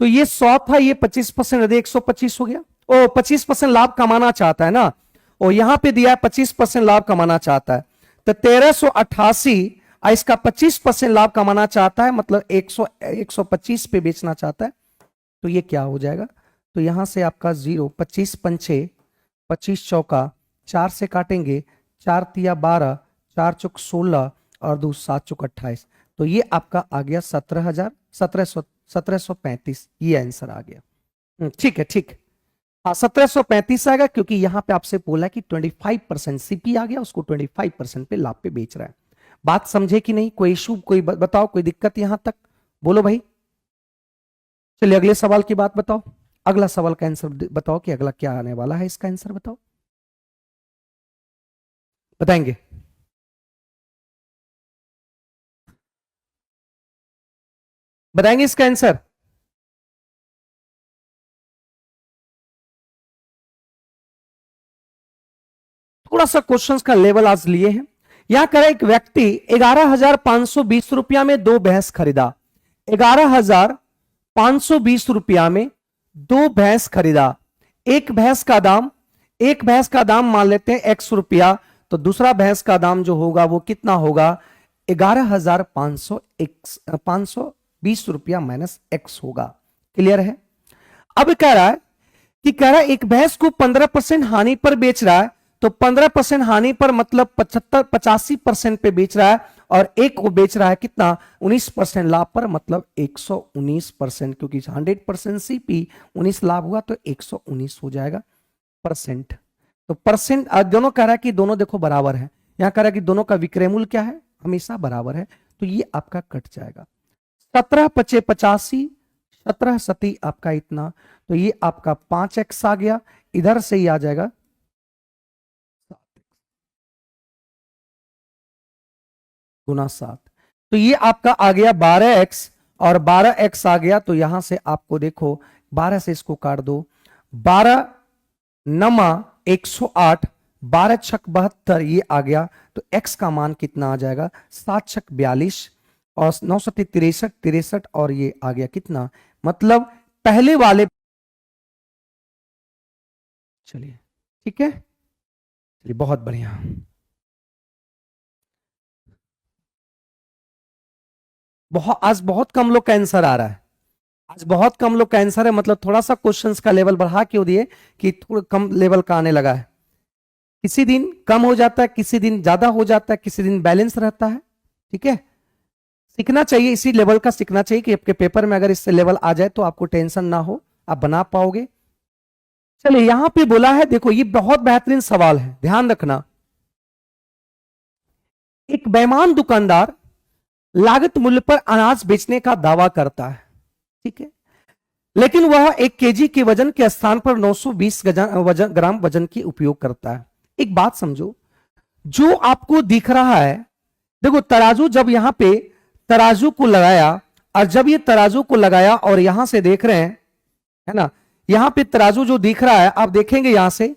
तो ये 100 था, ये 25% अधिक 125 हो गया। ओ 25% लाभ कमाना चाहता है ना, और यहां पे दिया है 25% लाभ कमाना चाहता है, तो 1388, इसका 25% लाभ कमाना चाहता है, मतलब 125 पे बेचना चाहता है, तो ये क्या हो जाएगा, तो यहां से आपका 0, 25 पंचे 25 चौका, 4 से काटेंगे, 4 तिया 12, 4 चौक 16 और 2 7 चौक 28, तो ये आपका आ गया 1735, ये आंसर आ गया। ठीक है, ठीक, हाँ 1735 आएगा, क्योंकि यहां पे आपसे बोला कि 25% सीपी आ गया, उसको 25% पे लाभ पे बेच रहा है। बात समझे कि नहीं, कोई इशू, कोई बताओ, कोई दिक्कत यहां तक, बोलो भाई। चलिए अगले सवाल की बात बताओ, अगला सवाल का आंसर बताओ कि अगला क्या आने वाला है, इसका आंसर बताओ, बताएंगे? बताएंगे इसका आंसर? थोड़ा सा क्वेश्चंस का लेवल आज लिए हैं। यहां कह रहा है एक व्यक्ति 11,520 रुपया में दो भैंस खरीदा। 11,520 रुपया में दो भैंस खरीदा। एक भैंस का दाम मान लेते हैं x रुपया, तो दूसरा भैंस का दाम जो होगा वो कितना होगा? 11,520 रुपया माइनस x होगा। क्लियर है? अब कह रहा है एक भैंस को 15% हानि पर बेच रहा है, तो 15% हानि पर मतलब 85% पे बेच रहा है, और एक को बेच रहा है कितना? 19% लाभ पर, मतलब 119%, क्योंकि 100% सीपी 19 लाभ हुआ तो 119 हो जाएगा परसेंट। तो परसेंट दोनों कह रहा है कि दोनों देखो बराबर है, यहां कह रहा है कि दोनों का विक्रय मूल्य क्या है? हमेशा बराबर है, तो ये आपका कट जाएगा। 17 पचे 85, 17 सती आपका इतना, तो ये आपका 5x आ गया, इधर से ही आ जाएगा गुना 7, तो ये आपका आ गया 12x, और 12x आ गया, तो यहां से आपको देखो 12 से इसको काट दो, 12 नमा 108, 12 छक 72, ये आ गया, तो x का मान कितना आ जाएगा? 7 छक 42, और 9 सती 63, 63, और ये आ गया कितना? मतलब पहले वाले, चलिए ठीक है, चलिए बहुत बढ़िया। आज बहुत कम लोग का आंसर आ रहा है, आज बहुत कम लोग का आंसर है, मतलब थोड़ा सा क्वेश्चंस का लेवल बढ़ा क्यों दिए कि थोड़ा कम लेवल का आने लगा है। किसी दिन कम हो जाता है, किसी दिन ज्यादा हो जाता है, किसी दिन बैलेंस रहता है। ठीक है, सीखना चाहिए, इसी लेवल का सीखना चाहिए कि आपके पेपर में अगर इससे लेवल आ जाए तो आपको टेंशन ना हो, आप बना पाओगे। चलिए यहां पे बोला है, देखो ये बहुत बेहतरीन सवाल है, ध्यान रखना। एक बेईमान दुकानदार लागत मूल्य पर अनाज बेचने का दावा करता है, ठीक है, लेकिन वह 1 केजी के वजन के स्थान पर 920 ग्राम वजन की उपयोग करता है। एक बात समझो, जो आपको दिख रहा है, देखो तराजू, जब यहां पे तराजू को लगाया, और जब ये तराजू को लगाया और यहां से देख रहे हैं, है ना, यहां पे तराजू जो दिख रहा है, आप देखेंगे यहां से,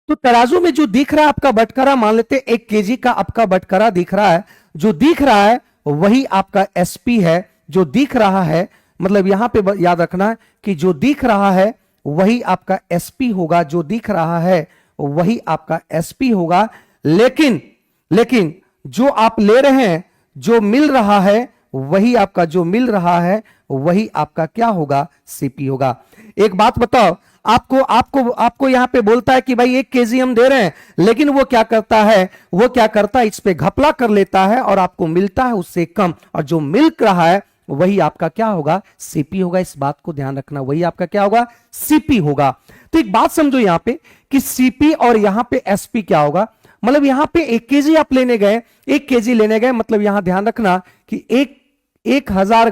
तो तराजू में जो दिख रहा है आपका बटखरा, मान लेते हैं 1 केजी का आपका बटखरा दिख रहा है, जो दिख रहा है वही आपका एसपी है, जो दिख रहा है, मतलब यहां पे याद रखना है कि जो दिख रहा है वही आपका एसपी होगा, जो दिख रहा है वही आपका एसपी होगा। लेकिन लेकिन जो आप ले रहे हैं, जो मिल रहा है वही आपका, जो मिल रहा है वही आपका क्या होगा? सीपी होगा। एक बात बताओ, आपको आपको आपको यहां पे बोलता है कि भाई 1 केजी हम दे रहे हैं, लेकिन वो क्या करता है, इस पे घपला कर लेता है और आपको मिलता है उससे कम, और जो मिल रहा है वही आपका क्या होगा? सीपी होगा। इस बात को ध्यान रखना, वही आपका क्या होगा? सीपी होगा। तो एक बात समझो यहां पे कि सीपी और यहां पे एसपी क्या होगा, मतलब यहां पे 1 केजी आप लेने गए, 1 केजी लेने गए, मतलब यहां ध्यान रखना कि 1,000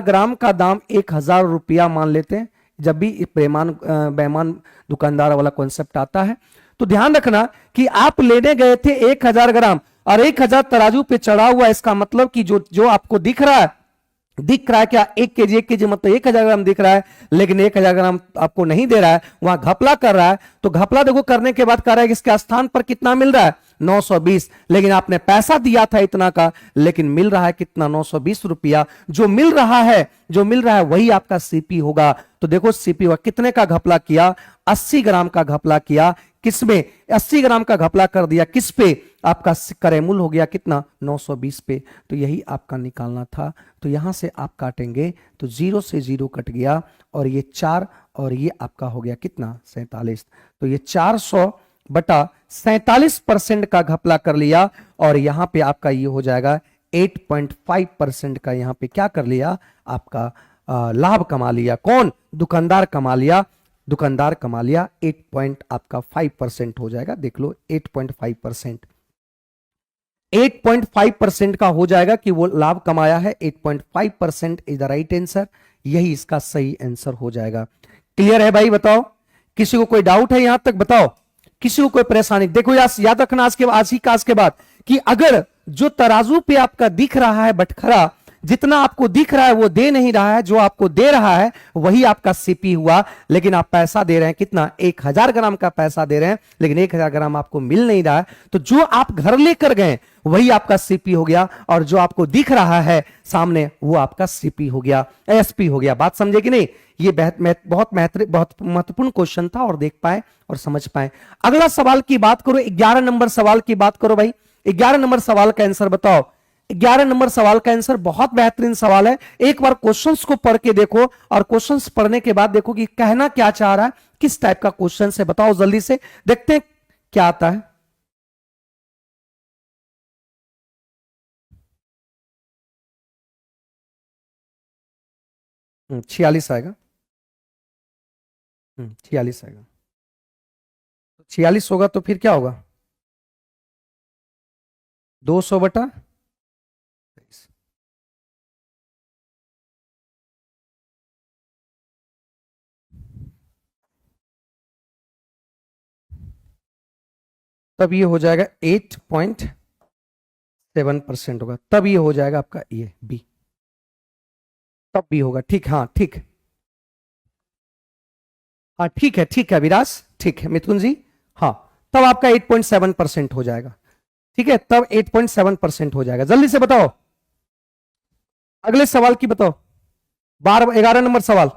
ग्राम का दाम 1,000 रुपया मान लेते हैं, जब भी बेईमान दुकानदार वाला कॉन्सेप्ट आता है। तो ध्यान रखना कि आप लेने गए थे 1,000 ग्राम, और 1,000 तराजू पे चढ़ा हुआ, इसका मतलब कि जो जो आपको दिख रहा है क्या? 1 केजी मतलब 1,000 ग्राम दिख रहा है, लेकिन 1,000 ग्राम आपको नहीं दे रहा है, वहां घपला कर रहा है। तो घपला देखो करने के बाद कह रहा है कि इसके स्थान पर कितना मिल रहा है? 920, लेकिन आपने पैसा दिया था इतना का, लेकिन मिल रहा है कितना? 920 रुपया। जो मिल रहा है वही आपका सीपी होगा। तो देखो सीपी हुआ, कितने का घपला किया? 80 ग्राम का घपला किया। किसमें? 80 ग्राम का घपला कर दिया, किस पे? आपका क्रय मूल्य हो गया कितना? 920 पे। तो यही आपका निकालना था। तो यहां से आप काटेंगे तो 0 से 0 कट गया, और ये 4, और ये आपका हो गया कितना? 47। तो ये 400/47% का घपला कर लिया, और यहां पे आपका ये हो जाएगा 8.5% का, यहां पे क्या कर लिया? आपका लाभ कमा लिया। कौन? दुकानदार कमा लिया, 8 पॉइंट आपका 5% हो जाएगा। देख लो 8.5%। 8.5% का हो जाएगा कि वो लाभ कमाया है। 8.5% इज द राइट आंसर, यही इसका सही आंसर हो जाएगा। क्लियर है भाई? बताओ, किसी को कोई डाउट है यहां तक? बताओ, किसी को कोई परेशानी? देखो याद रखना आज के बाद कि अगर जो तराजू पे आपका दिख रहा है बटखरा, जितना आपको दिख रहा है वो दे नहीं रहा है, जो आपको दे रहा है वही आपका सीपी हुआ, लेकिन आप पैसा दे रहे हैं कितना? 1000 ग्राम का पैसा दे रहे हैं, लेकिन 1000 ग्राम आपको मिल नहीं रहा है, तो जो आप घर लेकर गए वही आपका सीपी हो गया, और जो आपको दिख रहा है सामने वो आपका सीपी हो गया, एसपी हो गया। बात समझे कि नहीं? ये बहुत महत्वपूर्ण क्वेश्चन था, और देख पाए और समझ पाए। अगला सवाल की बात करो, 11 नंबर सवाल की बात करो भाई। 11 नंबर सवाल का आंसर बताओ। 11 नंबर सवाल का आंसर बहुत बेहतरीन सवाल है। एक बार क्वेश्चंस को पढ़ के देखो, और क्वेश्चंस पढ़ने के बाद देखो कि कहना क्या चाह रहा है, किस टाइप का क्वेश्चन है, बताओ जल्दी से, देखते हैं क्या आता है। छियालीस आएगा। 46 आएगा। 46 होगा तो फिर क्या होगा? 200/23। तब ये हो जाएगा 8.7% होगा, तब ये हो जाएगा आपका ये बी, तब भी होगा। ठीक, हाँ ठीक, हाँ ठीक है विराज, ठीक है मिथुन जी, हाँ तब आपका 8.7% हो जाएगा। ठीक है, तब 8.7% हो जाएगा। जल्दी से बताओ, अगले सवाल की बताओ, 11 नंबर सवाल।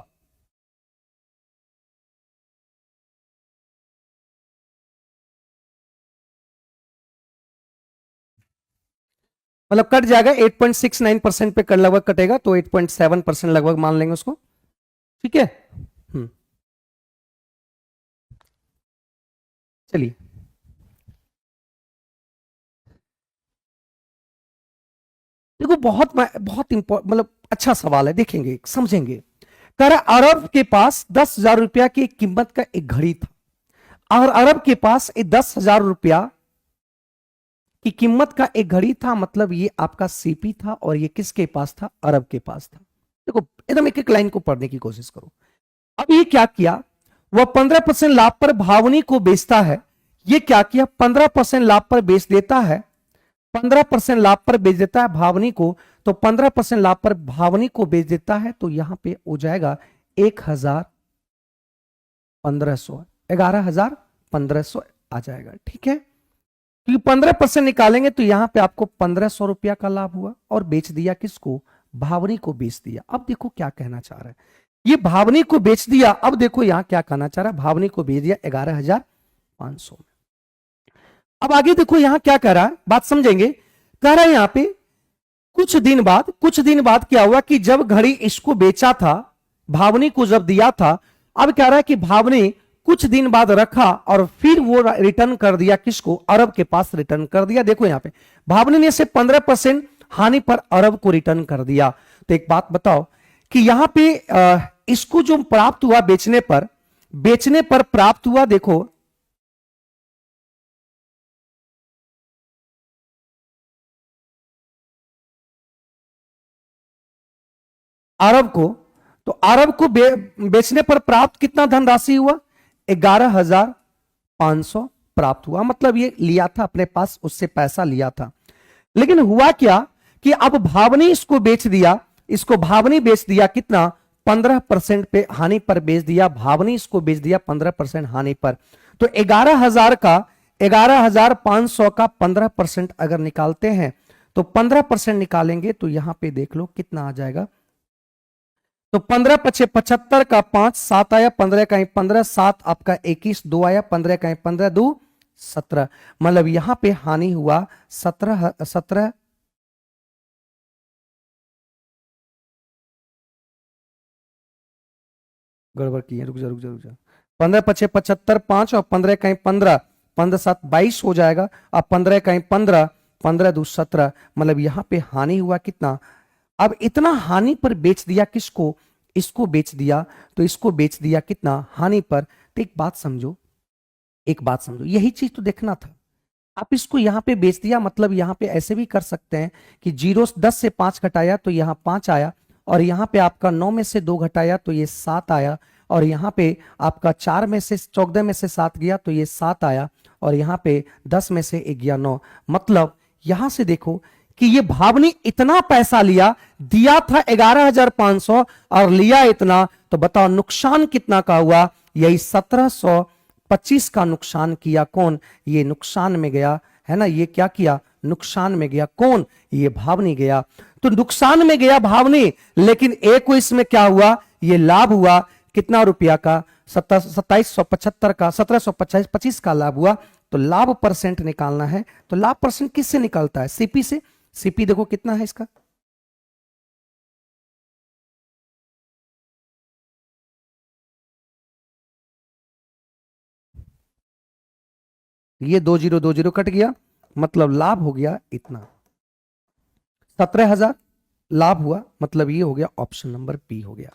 मतलब कट जाएगा 8.69% पे कर लगभग कटेगा, तो 8.7% लगभग मान लेंगे उसको। ठीक है, चलिए देखो, बहुत इंपॉर्टेंट, मतलब अच्छा सवाल है, देखेंगे समझेंगे। कह रहा अरब के पास 10,000 रुपया की कीमत का एक घड़ी था, और अरब के पास 10,000 रुपया की कीमत का एक घड़ी था, मतलब ये आपका सीपी था, और ये किसके पास था? अरब के पास था। देखो एकदम एक एक लाइन को पढ़ने की कोशिश करो। अब ये क्या किया, वह 15% लाभ पर भावनी को बेचता है। ये क्या किया, 15% लाभ पर बेच देता है, 15% लाभ पर बेच देता है भावनी को, तो 15% लाभ पर भावनी को बेच देता है, तो यहां पे हो जाएगा 1,1500, 11,1500 आ जाएगा। ठीक है, क्योंकि 15% निकालेंगे तो यहां पे आपको 1,500 रुपया का लाभ हुआ, और बेच दिया किसको? भावनी को बेच दिया। अब देखो क्या कहना चाह रहा है, ये भावनी को बेच दिया, अब देखो यहां क्या कहना चाह रहा है, भावनी को बेच दिया 11,500 में। अब आगे देखो यहां क्या कह रहा है, बात समझेंगे। कह रहा है यहां पे कुछ दिन बाद क्या हुआ कि जब घड़ी इसको बेचा था, भावनी को जब दिया था, अब कह रहा है कि भावनी कुछ दिन बाद रखा, और फिर वो रिटर्न कर दिया किसको? अरब के पास रिटर्न कर दिया। देखो यहां पे भावनी ने से 15% हानि पर अरब को रिटर्न कर दिया। तो एक बात बताओ कि यहां पे इसको जो प्राप्त हुआ बेचने पर प्राप्त हुआ, देखो अरब को, तो अरब को बेचने पर प्राप्त कितना धनराशि हुआ? 11,500 प्राप्त हुआ, मतलब ये लिया था अपने पास, उससे पैसा लिया था। लेकिन हुआ क्या कि अब भावनी इसको बेच दिया, इसको भावनी बेच दिया कितना? 15% पे हानि पर बेच दिया, भावनी इसको बेच दिया 15% हानि पर। तो 11,500 का 15% अगर निकालते हैं, तो 15% निकालेंगे तो यहां पे देख लो कितना आ जाएगा। तो 15 पचे 75 का 5, 7 आया, 15 का 15, 7 आपका 21, 2 आया, 15 का 15, 2 17, मतलब यहां पे हानि हुआ 17 गड़बड़ की है, रुक जा 15 पचे 75, 5 और 15 का 15, 15 7 22 हो जाएगा। अब 15 का 15, 15 2 17, मतलब यहां पे हानि हुआ कितना? अब इतना हानि पर बेच दिया किसको? इसको बेच दिया, तो इसको बेच दिया कितना? हानि पर। तो एक बात समझो, यही चीज तो देखना था आप इसको यहां पे बेच दिया, मतलब यहां पे ऐसे भी कर सकते हैं कि 10 से 5 घटाया तो यहाँ 5 आया, और यहाँ पे आपका 9 में से 2 घटाया तो ये 7 आया, और यहाँ पे आपका 4 में से 14 में से 7 गया तो ये 7 आया, और यहाँ पे 10 में से 1 गया 9। मतलब यहां से देखो कि ये भावनी इतना पैसा लिया, दिया था 11,500 और लिया इतना, तो बताओ नुकसान कितना का हुआ? यही 1725 का नुकसान किया। कौन? ये नुकसान में गया, है ना। ये क्या किया? नुकसान में गया। कौन? ये भावनी गया। तो नुकसान में गया भावनी, लेकिन एक को इसमें क्या हुआ? ये लाभ हुआ। कितना रुपया का? 2775 का, 1725 का लाभ हुआ। तो लाभ परसेंट निकालना है, तो लाभ परसेंट किससे निकलता है? सीपी से। सीपी देखो कितना है इसका, ये 2020 कट गया, मतलब लाभ हो गया इतना, 17,000 लाभ हुआ, मतलब ये हो गया ऑप्शन नंबर बी हो गया।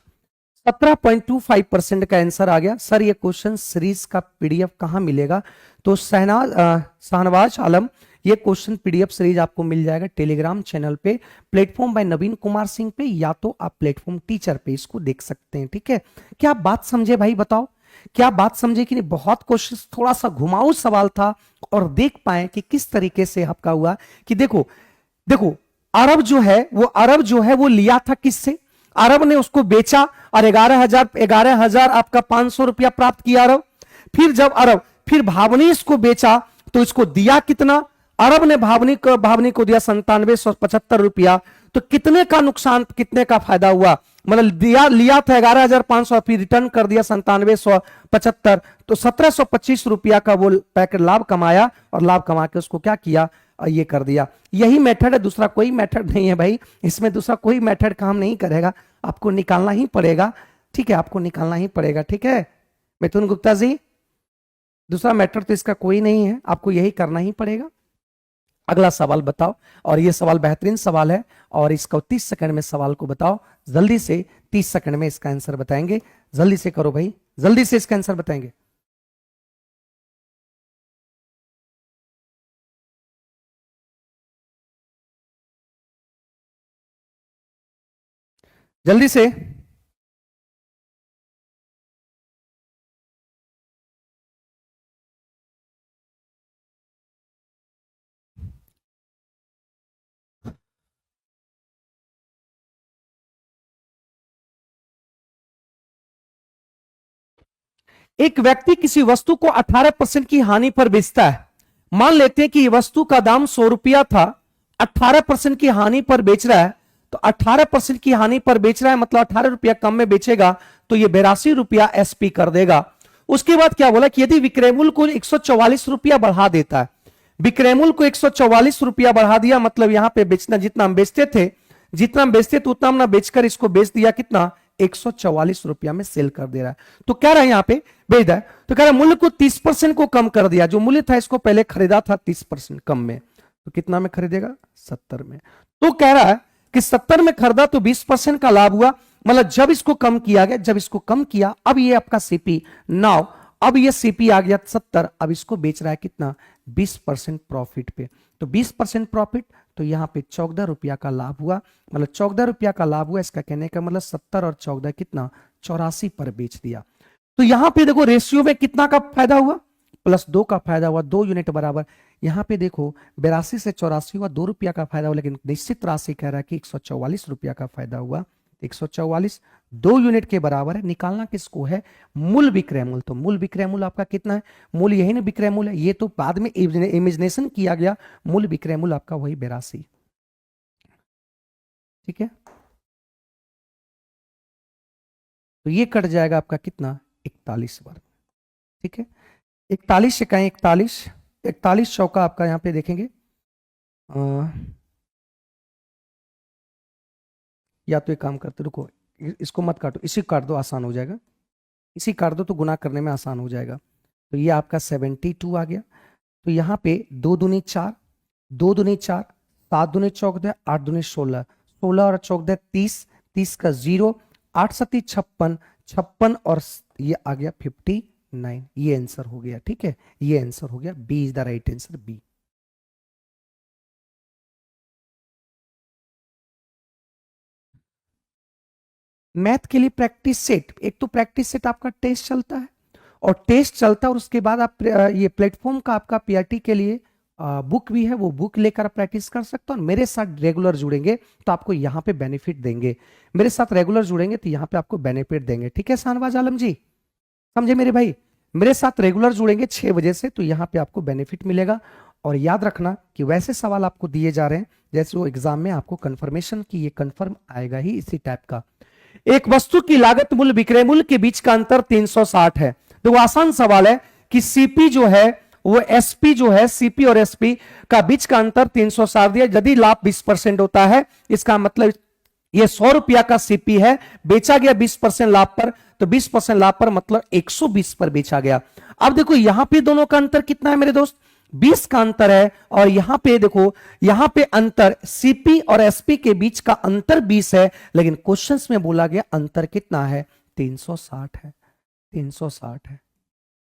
17.25% का आंसर आ गया। सर ये क्वेश्चन सीरीज का पीडीएफ कहां मिलेगा? तो शाहनवाज आलम, ये क्वेश्चन पीडीएफ सीरीज आपको मिल जाएगा टेलीग्राम चैनल पे, प्लेटफॉर्म बाय नवीन कुमार सिंह पे, या तो आप प्लेटफॉर्म टीचर पे इसको देख सकते हैं। ठीक है, क्या आप बात समझे भाई? बताओ क्या बात समझे कि नहीं? बहुत क्वेश्चन थोड़ा सा घुमाऊ सवाल था, और देख पाए कि किस तरीके से आपका हुआ कि देखो देखो अरब जो है वो लिया था किससे? अरब ने उसको बेचा और 11,000 आपका 500 रुपया प्राप्त किया अरब। फिर जब अरब फिर भावनी इसको बेचा तो इसको दिया कितना? अरब ने भावनी को दिया 9775 रुपया। तो कितने का नुकसान, कितने का फायदा हुआ? मतलब दिया लिया था 11,500, फिर रिटर्न कर दिया 9775, तो 1725 रुपया का वो पैकेट लाभ कमाया, और लाभ कमा के उसको क्या किया? ये कर दिया। यही मेथड है, दूसरा कोई मेथड नहीं है भाई, इसमें दूसरा कोई मेथड काम नहीं करेगा, आपको निकालना ही पड़ेगा। ठीक है, आपको निकालना ही पड़ेगा। ठीक है मिथुन गुप्ता जी, दूसरा मेथड तो इसका कोई नहीं है, आपको यही करना ही पड़ेगा। अगला सवाल बताओ, और ये सवाल बेहतरीन सवाल है, और इसका 30 सेकंड में सवाल को बताओ जल्दी से, 30 सेकंड में इसका आंसर बताएंगे। जल्दी से करो भाई, जल्दी से इसका आंसर बताएंगे। जल्दी से। एक व्यक्ति किसी वस्तु को 18% की हानि पर बेचता है। मान लेते हैं कि वस्तु का दाम 100 रुपया था, 18% की हानि पर बेच रहा है, तो 18% की हानि पर बेच रहा है, मतलब 18 रुपया कम में बेचेगा, तो ये 82 रुपया एसपी कर देगा। उसके बाद क्या बोला कि यदि विक्रय मूल्य को 144 रुपया बढ़ा देता है, विक्रय मूल्य को 144 रुपया बढ़ा दिया, मतलब यहां पे बेचना जितना हम बेचते थे, उतना हम ना बेचकर इसको बेच दिया कितना? 144 रुपया में सेल कर दे रहा है। तो कह रहा है यहां पे बेच रहा है, तो कह रहा है मूल्य को 30% को कम कर दिया। जो मूल्य था इसको पहले खरीदा था 30% कम में, तो कितना में खरीदेगा? 70 में। तो कह रहा है कि 70 में खरीदा तो 20% का लाभ हुआ, मतलब जब इसको कम किया गया, जब इसको कम किया, अब ये आपका सीपी नाउ, अब ये सीपी आ गया 70, अब इसको बेच रहा है कितना? 20% प्रॉफिट पे। तो 20% प्रॉफिट, तो यहां पे 14 रुपया का लाभ हुआ, मतलब 14 रुपया का लाभ हुआ। इसका कहने का मतलब 70 और 14 कितना? 84 पर बेच दिया। तो यहां पे देखो रेशियो में कितना का फायदा हुआ? +2 का फायदा हुआ, 2 यूनिट बराबर। यहां पे देखो 82 से 84 हुआ, 2 रुपया का फायदा हुआ, लेकिन निश्चित राशि कह रहा है कि 144 रुपया का फायदा हुआ। 144 2 यूनिट के बराबर है। निकालना किसको है? मूल विक्रय मूल्य। तो मूल विक्रय मूल्य आपका कितना है? मूल यही ना विक्रय मूल्य है, ये तो बाद में इमेजिनेशन किया गया। मूल विक्रय मूल्य आपका वही 82। ठीक है, तो ये कट जाएगा आपका कितना? 41 बार। ठीक है, 41 से कहें 41, 41 चौका आपका यहां पे देखेंगे, या तो एक काम करते, रुको इसको मत काटो, इसी काट दो, आसान हो जाएगा। इसी काट दो तो गुना करने में आसान हो जाएगा। तो ये आपका 72 आ गया। तो यहाँ पे 2 दूनी 4, 2 दूनी 4, 7 दूनी 14, 8 दूनी 16, 16 और 14 30, 30 का 0, 8 सती 56, 56 और ये आ गया 59। ये आंसर हो गया। ठीक है, ये आंसर हो गया, B is the right answer, B. Math के लिए प्रैक्टिस सेट, एक तो प्रैक्टिस सेट आपका टेस्ट चलता है, और टेस्ट चलता है और उसके बाद आप ये प्लेटफॉर्म का आपका पीआरटी के लिए बुक भी है, वो बुक लेकर प्रैक्टिस कर सकते हो। और मेरे साथ रेगुलर जुड़ेंगे तो आपको यहाँ पे बेनिफिट देंगे, मेरे साथ रेगुलर जुड़ेंगे तो यहाँ पे आपको बेनिफिट देंगे। ठीक है शाहनवाज आलम जी, समझे मेरे भाई? मेरे साथ रेगुलर जुड़ेंगे 6 बजे से तो यहाँ पे आपको बेनिफिट मिलेगा। और याद रखना कि वैसे सवाल आपको दिए जा रहे हैं जैसे वो एग्जाम में आपको कंफर्मेशन की, ये कंफर्म आएगा ही इसी टाइप का। एक वस्तु की लागत मूल्य विक्रय मूल्य के बीच का अंतर 360 है। तो वो आसान सवाल है कि सीपी जो है वो एसपी जो है, सीपी और एसपी का बीच का अंतर 360 दिया। यदि लाभ 20% होता है, इसका मतलब ये 100 रुपया का सीपी है, बेचा गया 20% लाभ पर, तो 20% लाभ पर मतलब 120 पर बेचा गया। अब देखो यहां पे दोनों का अंतर कितना है मेरे दोस्त, 20 का अंतर है। और यहां पे देखो, यहां पे अंतर सीपी और एसपी के बीच का अंतर 20 है, लेकिन क्वेश्चंस में बोला गया अंतर कितना है, 360 है। 360 है।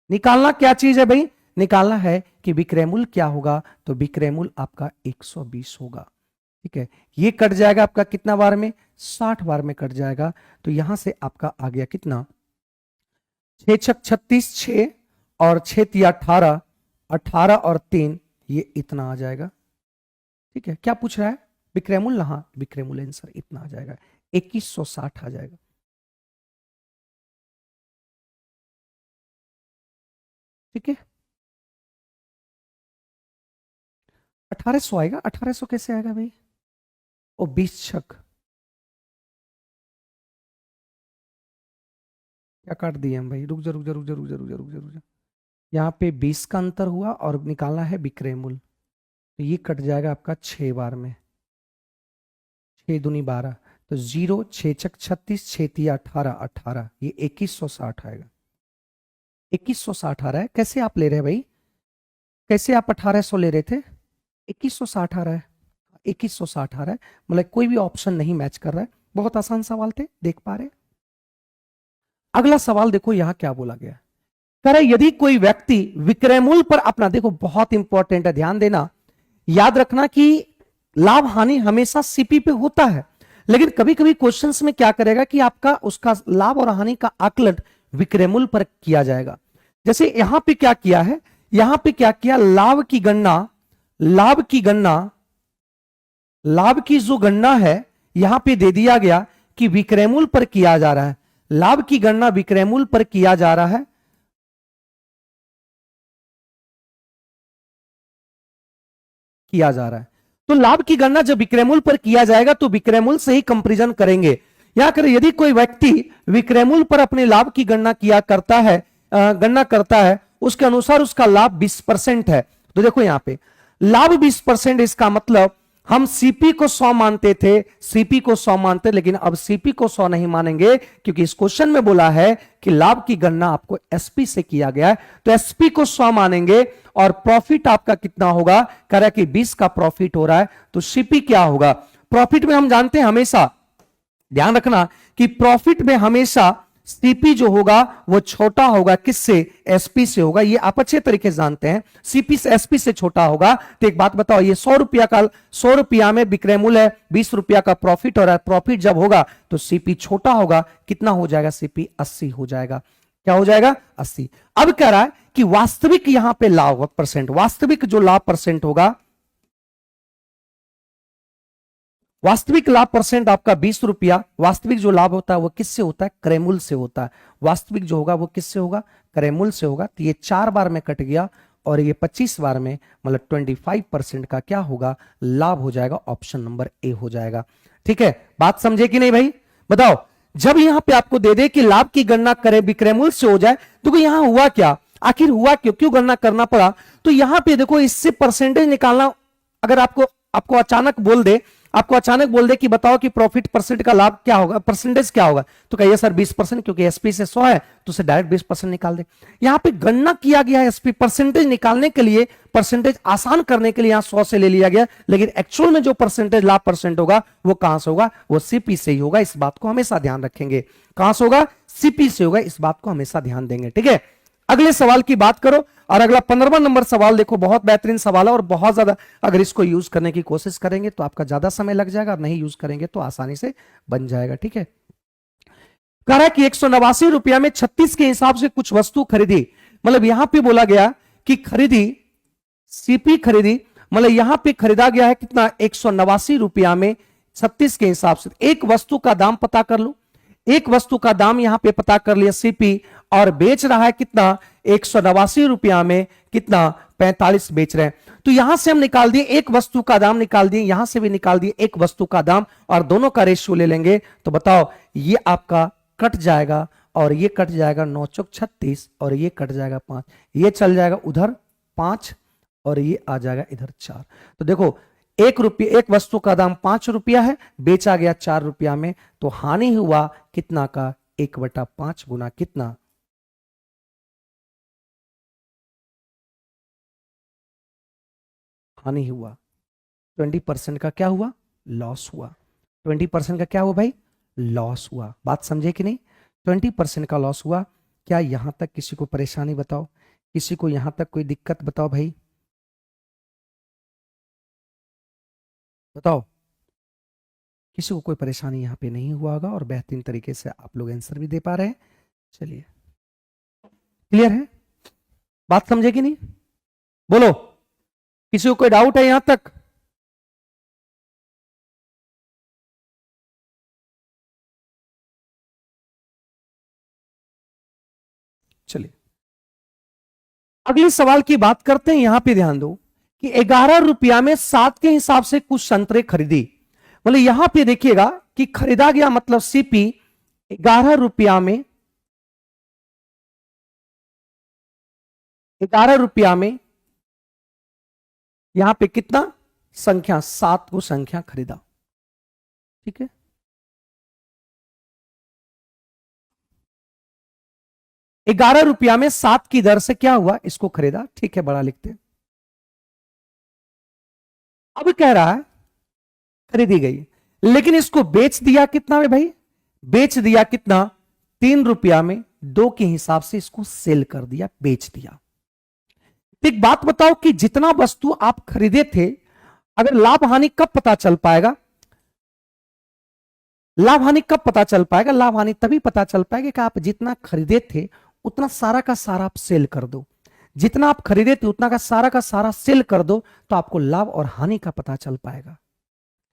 निकालना क्या चीज है भाई, निकालना है कि विक्रय मूल्य क्या होगा, तो विक्रय मूल्य आपका 120 होगा। ठीक है, ये कट जाएगा आपका कितना बार में, 60 बार में कट जाएगा। तो यहां से आपका आ गया कितना, 6 छक 36, 6 और 6 तिया 18, 18 और 3 ये इतना आ जाएगा। ठीक है, क्या पूछ रहा है, विक्रय मूल्य, हाँ विक्रय मूल्य आंसर इतना आ जाएगा, 2160 आ जाएगा। ठीक है, 1800 आएगा, 1800 कैसे आएगा भाई, ओ 20 छक क्या काट दिए हम भाई, रुक जा रुक जा रुक जा रुक जा रुक जा रुक जा रुक जा, यहाँ पे 20 का अंतर हुआ और निकालना है विक्रय मूल्य, तो ये कट जाएगा आपका 6 बार में, 6 दूनी 12, तो 0 6 छक 36, 6 तिया 18, 18 ये 2160 आएगा। 2160 आ रहा है, कैसे आप ले रहे हैं भाई, कैसे आप 1800 ले रहे थे, 2160 आ रहा है, 2160 आ रहा है, मतलब कोई भी ऑप्शन नहीं मैच कर रहा है। बहुत आसान सवाल थे, देख पा रहे। अगला सवाल देखो यहां क्या बोला गया, कह रहे यदि कोई व्यक्ति विक्रय मूल्य पर अपना, देखो बहुत इंपॉर्टेंट है, ध्यान देना, याद रखना कि लाभ हानि हमेशा सीपी पे होता है, लेकिन कभी कभी क्वेश्चंस में क्या करेगा कि आपका उसका लाभ और हानि का आकलन विक्रय मूल्य पर किया जाएगा। जैसे यहां पे क्या किया है, यहां पे क्या किया, लाभ की गणना, लाभ की गणना, लाभ की जो गणना है यहां पे दे दिया गया कि विक्रय मूल्य पर किया जा रहा है, लाभ की गणना विक्रय मूल्य पर किया जा रहा है, किया जा रहा है। तो लाभ की गणना जब विक्रय मूल्य पर किया जाएगा तो विक्रय मूल्य से ही कंपैरिजन करेंगे। यहां करें, यदि कोई व्यक्ति विक्रय मूल्य पर अपने लाभ की गणना किया करता है, गणना करता है, उसके अनुसार उसका लाभ 20% है, तो देखो यहां पे लाभ 20%, इसका मतलब हम सीपी को 100 मानते थे, सीपी को 100 मानते, लेकिन अब सीपी को 100 नहीं मानेंगे, क्योंकि इस क्वेश्चन में बोला है कि लाभ की गणना आपको एसपी से किया गया है, तो एसपी को 100 मानेंगे। और प्रॉफिट आपका कितना होगा, कह रहा है कि 20 का प्रॉफिट हो रहा है, तो सीपी क्या होगा, प्रॉफिट में हम जानते हैं हमेशा, ध्यान रखना कि प्रॉफिट में हमेशा सीपी जो होगा वो छोटा होगा, किससे, एसपी से होगा, ये आप अच्छे तरीके से जानते हैं, सीपी से एसपी से छोटा होगा। तो एक बात बताओ, ये 100 रुपया का, 100 रुपया में विक्रय मूल्य है, 20 रुपया का प्रॉफिट हो रहा है, प्रॉफिट जब होगा तो सीपी छोटा होगा, कितना हो जाएगा, सीपी 80 हो जाएगा, क्या हो जाएगा, 80। अब कह रहा है कि वास्तविक यहां पे लाभ परसेंट, वास्तविक जो लाभ परसेंट होगा, वास्तविक लाभ परसेंट आपका 20 रुपया, वास्तविक जो लाभ होता है वो किससे होता है, क्रय मूल्य से होता है, वास्तविक जो होगा वो किससे होगा, क्रय मूल्य से होगा। तो ये 4 बार में कट गया और ये 25 बार में, मतलब 25% का क्या होगा, लाभ हो जाएगा, ऑप्शन नंबर ए हो जाएगा। ठीक है, बात समझे कि नहीं भाई, बताओ। जब यहां पे आपको दे दे कि लाभ की गणना करे विक्रय मूल्य से हो जाए, तो यहां हुआ क्या, आखिर हुआ क्यों, क्यों गणना करना पड़ा, तो यहां पे देखो इससे परसेंटेज निकालना, अगर आपको आपको अचानक बोल दे, आपको अचानक बोल दे कि बताओ कि प्रॉफिट परसेंट का लाभ क्या होगा, परसेंटेज क्या होगा, तो कहिए सर 20%, क्योंकि एसपी से 100 है तो उसे डायरेक्ट 20% निकाल दे। यहां पे गणना किया गया है एसपी, परसेंटेज निकालने के लिए, परसेंटेज आसान करने के लिए यहां 100 से ले लिया गया, लेकिन एक्चुअल में जो परसेंटेज लाभ परसेंट होगा वो कहां से होगा, वो सीपी से ही होगा, इस बात को हमेशा ध्यान रखेंगे, कहां से होगा, सीपी से होगा, इस बात को हमेशा ध्यान देंगे। ठीक है, अगले सवाल की बात करो, और अगला 15वां नंबर सवाल देखो, बहुत बेहतरीन सवाल है और बहुत ज्यादा, अगर इसको यूज करने की कोशिश करेंगे तो आपका ज्यादा समय लग जाएगा, और नहीं यूज करेंगे तो आसानी से बन जाएगा। ठीक है, कह रहा है कि 189 रुपया में 36 के हिसाब से कुछ वस्तु खरीदी, मतलब यहां पे बोला गया कि खरीदी, सीपी खरीदी, मतलब यहां पे खरीदा गया है कितना, 189 रुपया में 36 के हिसाब से। एक वस्तु का दाम पता कर लो, एक वस्तु का दाम यहां पे पता कर लिया सीपी, और बेच रहा है कितना, 189 रुपया में कितना, 45 बेच रहे हैं। तो यहां से हम निकाल दिए एक वस्तु का दाम, निकाल दिए यहां से भी निकाल दिए एक वस्तु का दाम, और दोनों का रेशियो ले लेंगे तो बताओ ये आपका कट जाएगा, और ये कट जाएगा 9 चौक 36, और ये कट जाएगा 5, ये चल जाएगा उधर 5, और ये आ जाएगा इधर 4। तो देखो एक वस्तु का दाम 5 रुपया है, बेचा गया 4 रुपया में, तो हानि हुआ कितना का, 1/5 गुना कितना, हानि हुआ 20% का क्या हुआ, लॉस हुआ। 20% का क्या हुआ भाई, लॉस हुआ। बात समझे कि नहीं, 20% का लॉस हुआ। क्या यहां तक किसी को परेशानी बताओ, किसी को यहां तक कोई दिक्कत बताओ भाई, बताओ, किसी को कोई परेशानी यहां पे नहीं हुआ होगा, और बेहतरीन तरीके से आप लोग आंसर भी दे पा रहे हैं। चलिए, क्लियर है, बात समझे कि नहीं, बोलो, किसी को कोई डाउट है यहां तक। चलिए अगले सवाल की बात करते हैं। यहां पे ध्यान दो कि 11 रुपया में 7 के हिसाब से कुछ संतरे खरीदी, मतलब यहां पे देखिएगा कि खरीदा गया मतलब सीपी 11 रुपया में, 11 रुपया में यहां पे कितना संख्या, 7 को संख्या खरीदा, ठीक है। 11 रुपया में 7 की दर से क्या हुआ, इसको खरीदा, ठीक है, बड़ा लिखते हैं। अब कह रहा है खरीदी गई, लेकिन इसको बेच दिया कितना में भाई, बेच दिया कितना, 3 रुपया में, 2 के हिसाब से इसको सेल कर दिया, बेच दिया। एक बात बताओ कि जितना वस्तु आप खरीदे थे, अगर लाभ हानि कब पता चल पाएगा, लाभ हानि कब पता चल पाएगा, लाभ हानि तभी पता चल पाएगा कि आप जितना खरीदे थे उतना सारा का सारा आप सेल कर दो, जितना आप खरीदे थे उतना का सारा सेल कर दो, तो आपको लाभ और हानि का पता चल पाएगा,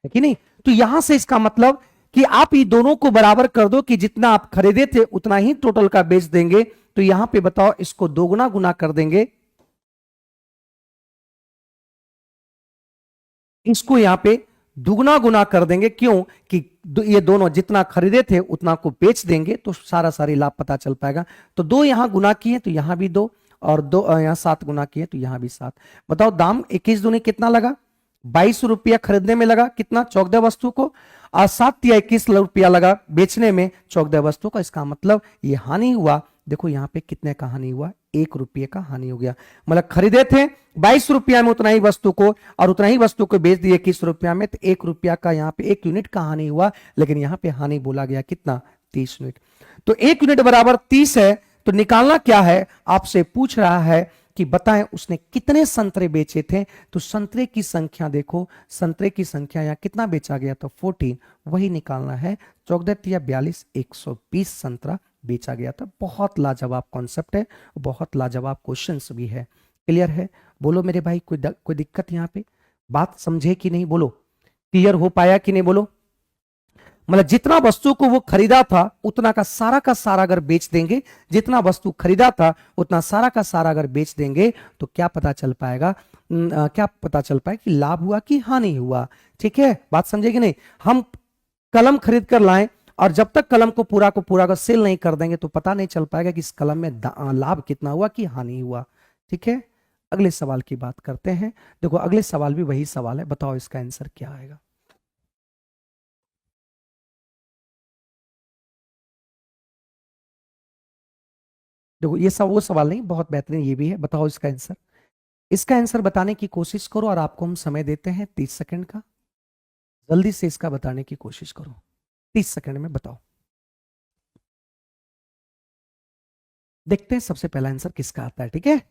है कि नहीं। तो यहां से इसका मतलब कि आप ये दोनों को बराबर कर दो कि जितना आप खरीदे थे उतना ही टोटल का बेच देंगे। तो यहां पे बताओ इसको दोगुना गुना कर देंगे, इसको यहां पे दुगना गुना कर देंगे, क्यों कि ये दोनों जितना खरीदे थे उतना को बेच देंगे, तो सारा सारी लाभ पता चल पाएगा। तो 2 यहां गुना किए तो यहां भी 2, और 2 यहां 7 गुना किए तो यहां भी 7। बताओ दाम 21 दूनी कितना लगा, 22 रुपया खरीदने में लगा कितना, चौकदह वस्तु को, और 7 या 21 रुपया लगा बेचने में चौकदह वस्तु का। इसका मतलब ये हानि हुआ, देखो यहां पे कितने का हानि हुआ, 1 रुपये का हानि हो गया। मतलब खरीदे थे 22 रुपया में उतना ही वस्तु को, और उतना ही वस्तु को बेच दिए 21 रुपया में, तो 1 रुपया का यहाँ पे 1 यूनिट का हानि हुआ, लेकिन यहाँ पे हानि बोला गया कितना, 30 यूनिट। तो 1 यूनिट बराबर 30 है, तो निकालना क्या है, आपसे पूछ रहा है कि बताएं उसने कितने संतरे बेचे थे। तो संतरे की संख्या देखो, संतरे की संख्या यहां कितना बेचा गया, तो 14, वही निकालना है। चौकदह या 42, 120 संतरा बेचा गया था। बहुत लाजवाब कॉन्सेप्ट है, बहुत लाजवाब क्वेश्चंस भी है। क्लियर है, बोलो मेरे भाई, कोई दिक्कत यहां पे, बात समझे कि नहीं, बोलो, क्लियर हो पाया कि नहीं, बोलो। मतलब जितना वस्तु को वो खरीदा था उतना का सारा अगर बेच देंगे, जितना वस्तु खरीदा था उतना सारा का सारा अगर बेच देंगे, तो क्या पता चल पाएगा, क्या पता चल पाएगा कि लाभ हुआ कि हानि हुआ। ठीक है, बात समझे कि नहीं। हम कलम खरीद कर लाएं, और जब तक कलम को पूरा का सेल नहीं कर देंगे तो पता नहीं चल पाएगा कि इस कलम में लाभ कितना हुआ कि हानि हुआ। ठीक है, अगले सवाल की बात करते हैं। देखो अगले सवाल भी वही सवाल है, बताओ इसका आंसर क्या आएगा। देखो ये सब वो सवाल नहीं, बहुत बेहतरीन ये भी है, बताओ इसका आंसर। इसका आंसर बताने की कोशिश करो, और आपको हम समय देते हैं 30 सेकंड का, जल्दी से इसका बताने की कोशिश करो, 30 सेकंड में बताओ। देखते हैं सबसे पहला आंसर किसका आता है, ठीक है।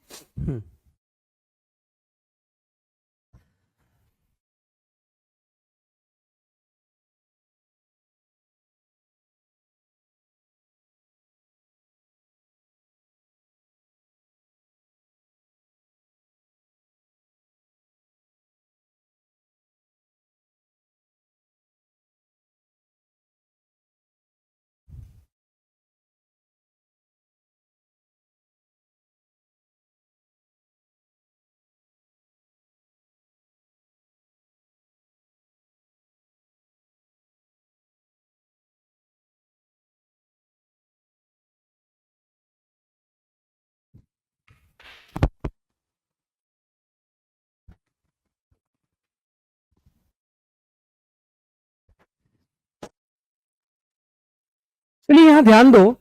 चलिए यहां ध्यान दो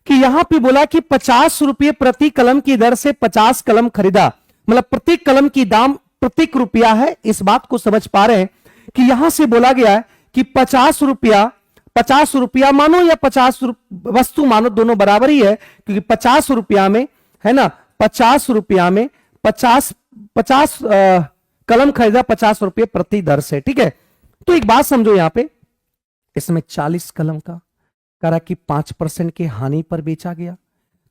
कि यहां पे बोला कि 50 रुपये प्रति कलम की दर से 50 कलम खरीदा, मतलब प्रति कलम की दाम प्रति रुपया है। इस बात को समझ पा रहे हैं कि यहां से बोला गया है कि 50 रुपया मानो या 50 वस्तु मानो, दोनों बराबर ही है, क्योंकि 50 रुपया में है ना, 50 रुपया में 50 कलम खरीदा 50 रुपये प्रति दर से। ठीक है, तो एक बात समझो यहां पे, इसमें 40 कलम का करा कि 5% के हानि पर बेचा गया,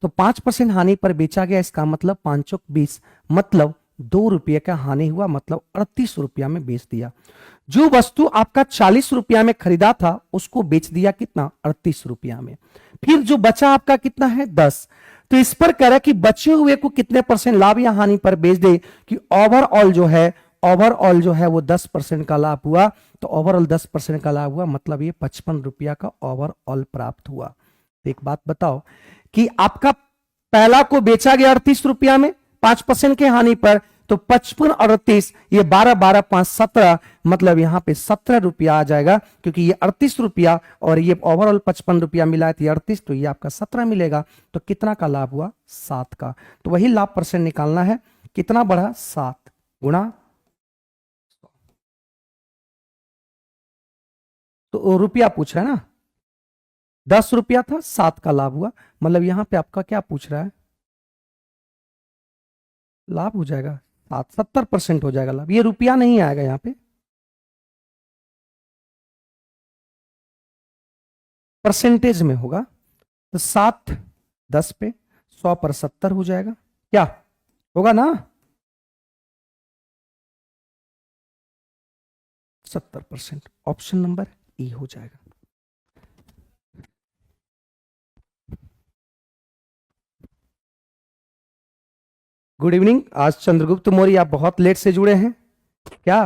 तो 5% हानि पर बेचा गया, इसका मतलब 5 चौक 20, मतलब 2 रुपये का हानि हुआ, मतलब 38 रुपया में बेच दिया। जो वस्तु आपका 40 रुपया में खरीदा था उसको बेच दिया कितना, 38 रुपया में। फिर जो बचा आपका कितना है, 10। तो इस पर कह रहा है कि बचे हुए को कितने परसेंट लाभ या हानि पर बेच दे, कि ओवरऑल जो है वो 10% का लाभ हुआ। तो ओवरऑल 10% का लाभ हुआ, मतलब ये 55 रुपया का ओवरऑल प्राप्त हुआ। तो एक बात बताओ कि आपका पहला को बेचा गया 38 रुपया में 5% के हानि पर, तो 55 और 38, ये 12 12 5 17, मतलब यहां पे 17 रुपया आ जाएगा, क्योंकि ये 38 रुपया और ये ओवरऑल 55 रुपया मिला है, 38, तो ये आपका 17 मिलेगा। तो कितना का लाभ हुआ, 7 का। तो वही लाभ परसेंट निकालना है, कितना बढ़ा, 7 गुणा, तो रुपया पूछ रहा है ना, 10 रुपया था, 7 का लाभ हुआ, मतलब यहां पे आपका क्या पूछ रहा है, लाभ हो जाएगा 70% हो जाएगा लाभ, ये रुपया नहीं आएगा यहां पे, परसेंटेज में होगा। तो 7 10 पे 100 पर 70 हो जाएगा, क्या होगा ना, 70%। ऑप्शन नंबर ई हो जाएगा। Good evening. आज चंद्रगुप्त मौर्य आप बहुत लेट से जुड़े हैं, क्या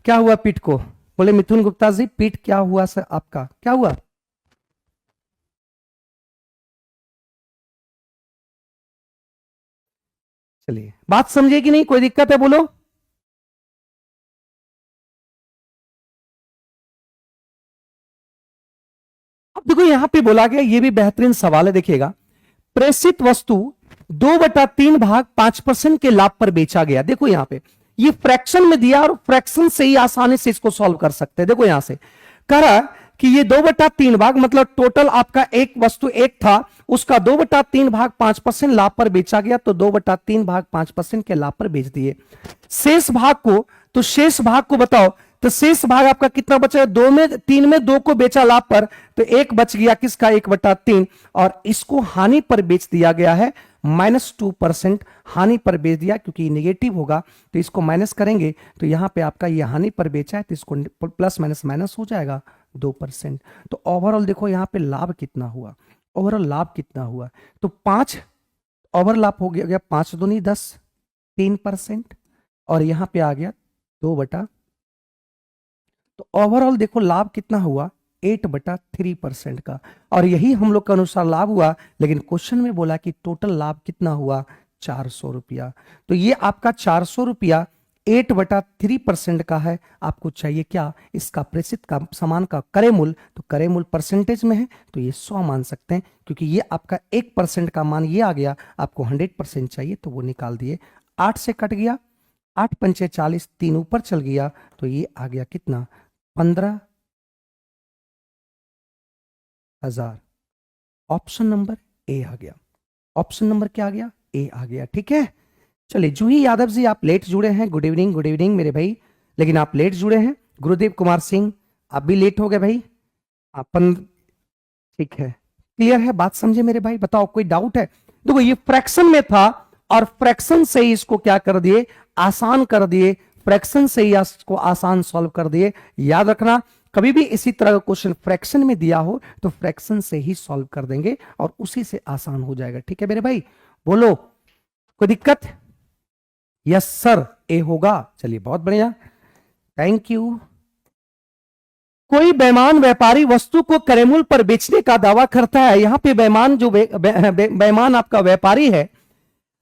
क्या हुआ पीठ को, बोले मिथुन गुप्ता जी पीठ क्या हुआ सर, आपका क्या हुआ, चलिए बात समझे कि नहीं, कोई दिक्कत है बोलो। अब देखो यहां पे बोला गया, ये भी बेहतरीन सवाल है, देखिएगा, प्रेषित वस्तु 2/3 भाग 5% के लाभ पर बेचा गया। देखो यहां पे ये फ्रैक्शन में दिया, और फ्रैक्शन से ही आसानी से इसको सॉल्व कर सकते हैं। देखो यहां से कह रहा कि ये 2/3 भाग, मतलब टोटल आपका एक वस्तु एक था, उसका 2/3 भाग 5% लाभ पर बेचा गया, तो 2/3 भाग 5% के लाभ पर बेच दिए। शेष भाग को, तो शेष भाग को बताओ, तो शेष भाग आपका कितना बचा, 2 में 3 में 2 को बेचा लाभ पर, तो एक बच गया किसका, 1/3, और इसको हानि पर बेच दिया गया है, -2% हानि पर बेच दिया, क्योंकि नेगेटिव होगा तो इसको माइनस करेंगे, तो यहां पे आपका ये हानि पर बेचा है, तो इसको प्लस माइनस माइनस हो जाएगा 2%। तो ओवरऑल देखो यहां पे लाभ कितना हुआ, ओवरऑल लाभ कितना हुआ, तो 5 ओवर लाभ हो गया, 5 दूनी 10, 3%, और यहां पे आ गया 2 तो ओवरऑल देखो लाभ कितना हुआ, 8/3% का, और यही हम लोग के अनुसार लाभ हुआ। लेकिन क्वेश्चन में बोला कि टोटल लाभ कितना हुआ, 400 रुपया। तो ये आपका 400 रुपया 8/3% का है। आपको चाहिए क्या, इसका प्रेषित का सामान का क्रय मूल्य, तो क्रय मूल्य परसेंटेज में है तो ये 100 मान सकते हैं, क्योंकि ये आपका 1% का मान ये आ गया, आपको 100% चाहिए तो वो निकाल दिए। 8 से कट गया, 8 पंचे 40, 3 ऊपर चल गया, तो ये आ गया कितना, 15,000। ऑप्शन नंबर ए आ गया, ऑप्शन नंबर क्या आ गया, ए आ गया। ठीक है, चलिए जूही यादव जी आप लेट जुड़े हैं, गुड इवनिंग मेरे भाई, लेकिन आप लेट जुड़े हैं। गुरुदेव कुमार सिंह आप भी लेट हो गए भाई, अपन ठीक है, क्लियर है बात, समझे मेरे भाई, बताओ कोई डाउट है। देखो ये फ्रैक्शन में था, और फ्रैक्शन से ही इसको क्या कर दिए, आसान कर दिए, फ्रैक्शन से ही इसको आसान सॉल्व कर दिए। याद रखना, कभी भी इसी तरह का क्वेश्चन फ्रैक्शन में दिया हो तो फ्रैक्शन से ही सॉल्व कर देंगे, और उसी से आसान हो जाएगा। ठीक है मेरे भाई, बोलो कोई दिक्कत, यस सर ए होगा, चलिए बहुत बढ़िया, थैंक यू। कोई बेईमान व्यापारी वस्तु को क्रयमूल्य पर बेचने का दावा करता है, यहां पे बेईमान जो बेईमान आपका व्यापारी है,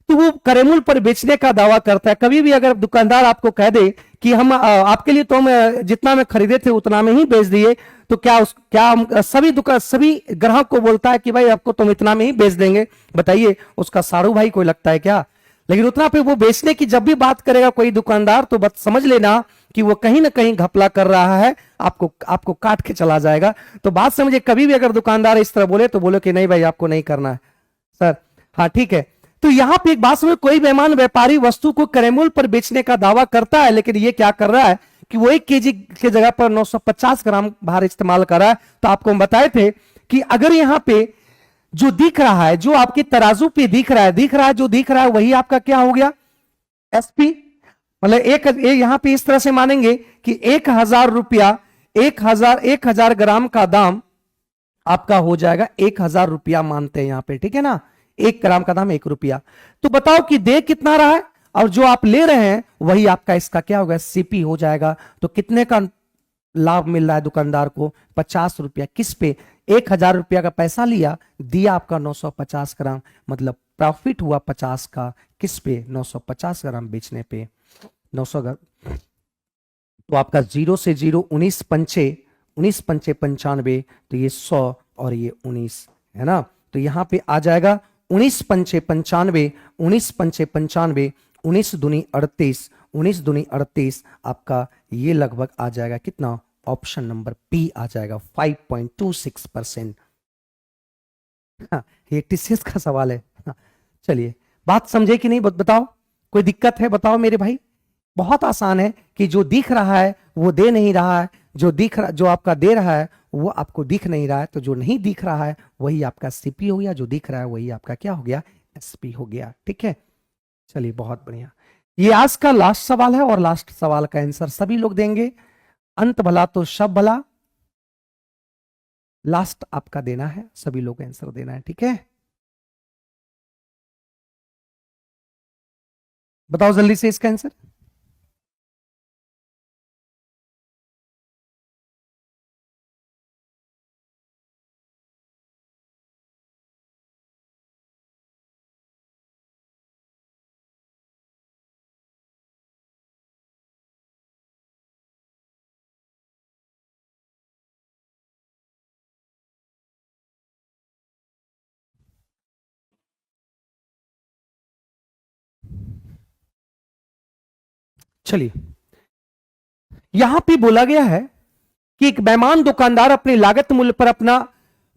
तो वो करेमूल पर बेचने का दावा करता है। कभी भी अगर दुकानदार आपको कह दे कि हम आपके लिए तो हम जितना में खरीदे थे उतना में ही बेच दिए, तो क्या हम सभी दुकान सभी ग्राहक को बोलता है कि भाई आपको तुम इतना में ही बेच देंगे? बताइए, उसका सारू भाई कोई लगता है क्या? लेकिन उतना पे वो बेचने की जब भी बात करेगा कोई दुकानदार, तो बस समझ लेना कि वो कहीं ना कहीं घपला कर रहा है, आपको आपको काट के चला जाएगा। तो बात समझिए, कभी भी अगर दुकानदार इस तरह बोले तो बोलो कि नहीं भाई आपको नहीं करना है सर। हाँ ठीक है। तो यहां पे एक बात समझ, कोई बेईमान व्यापारी वस्तु को करेमूल पर बेचने का दावा करता है, लेकिन ये क्या कर रहा है कि वो 1 केजी के जगह पर 950 ग्राम भार इस्तेमाल कर रहा है। तो आपको हम बताए थे कि अगर यहां पे जो दिख रहा है, जो आपके तराजू पे दिख रहा है जो दिख रहा है वही आपका क्या हो गया? एसपी। मतलब यहां पे इस तरह से मानेंगे कि 1,000 रुपया, 1,000 ग्राम का दाम आपका हो जाएगा 1,000 रुपया मानते हैं यहां पे, ठीक है ना? 1 ग्राम का दाम 1 रुपया। तो बताओ कि दे कितना रहा है, और जो आप ले रहे हैं वही आपका इसका क्या होगा? सीपी हो जाएगा। तो कितने का लाभ मिल रहा है दुकानदार को? 50 रुपया। किस पे? 1,000 रुपया का पैसा लिया, दिया आपका 950 ग्राम, मतलब प्रॉफिट हुआ 50 का। किस पे? 950 ग्राम बेचने पे। 900 ग्राम। तो आपका 0 से 0 19 पंचे 95, तो ये 100 और ये 19 है ना? तो यहां पे आ जाएगा 19 पंचे 95, 19 पंचे 95, 19 दूनी 38, 19 दूनी 38, आपका ये लगभग आ जाएगा कितना? ऑप्शन नंबर बी आ जाएगा 5.26%। हाँ, ये टीसीएस का सवाल है। हाँ, चलिए, बात समझे कि नहीं? बताओ, कोई दिक्कत है? बताओ मेरे भाई। बहुत आसान है कि जो दिख रहा है वो दे नहीं रहा है, जो आपका दे रहा है वो आपको दिख नहीं रहा है, तो जो नहीं दिख रहा है वही आपका सीपी हो गया, जो दिख रहा है वही आपका क्या हो गया? एसपी हो गया। ठीक है, चलिए बहुत बढ़िया। ये आज का लास्ट सवाल है, और लास्ट सवाल का आंसर सभी लोग देंगे। अंत भला तो सब भला, लास्ट आपका देना है, सभी लोग आंसर देना है। ठीक है, बताओ जल्दी से इसका आंसर। चलिए, यहां पे बोला गया है कि एक बेईमान दुकानदार अपने लागत मूल्य पर अपना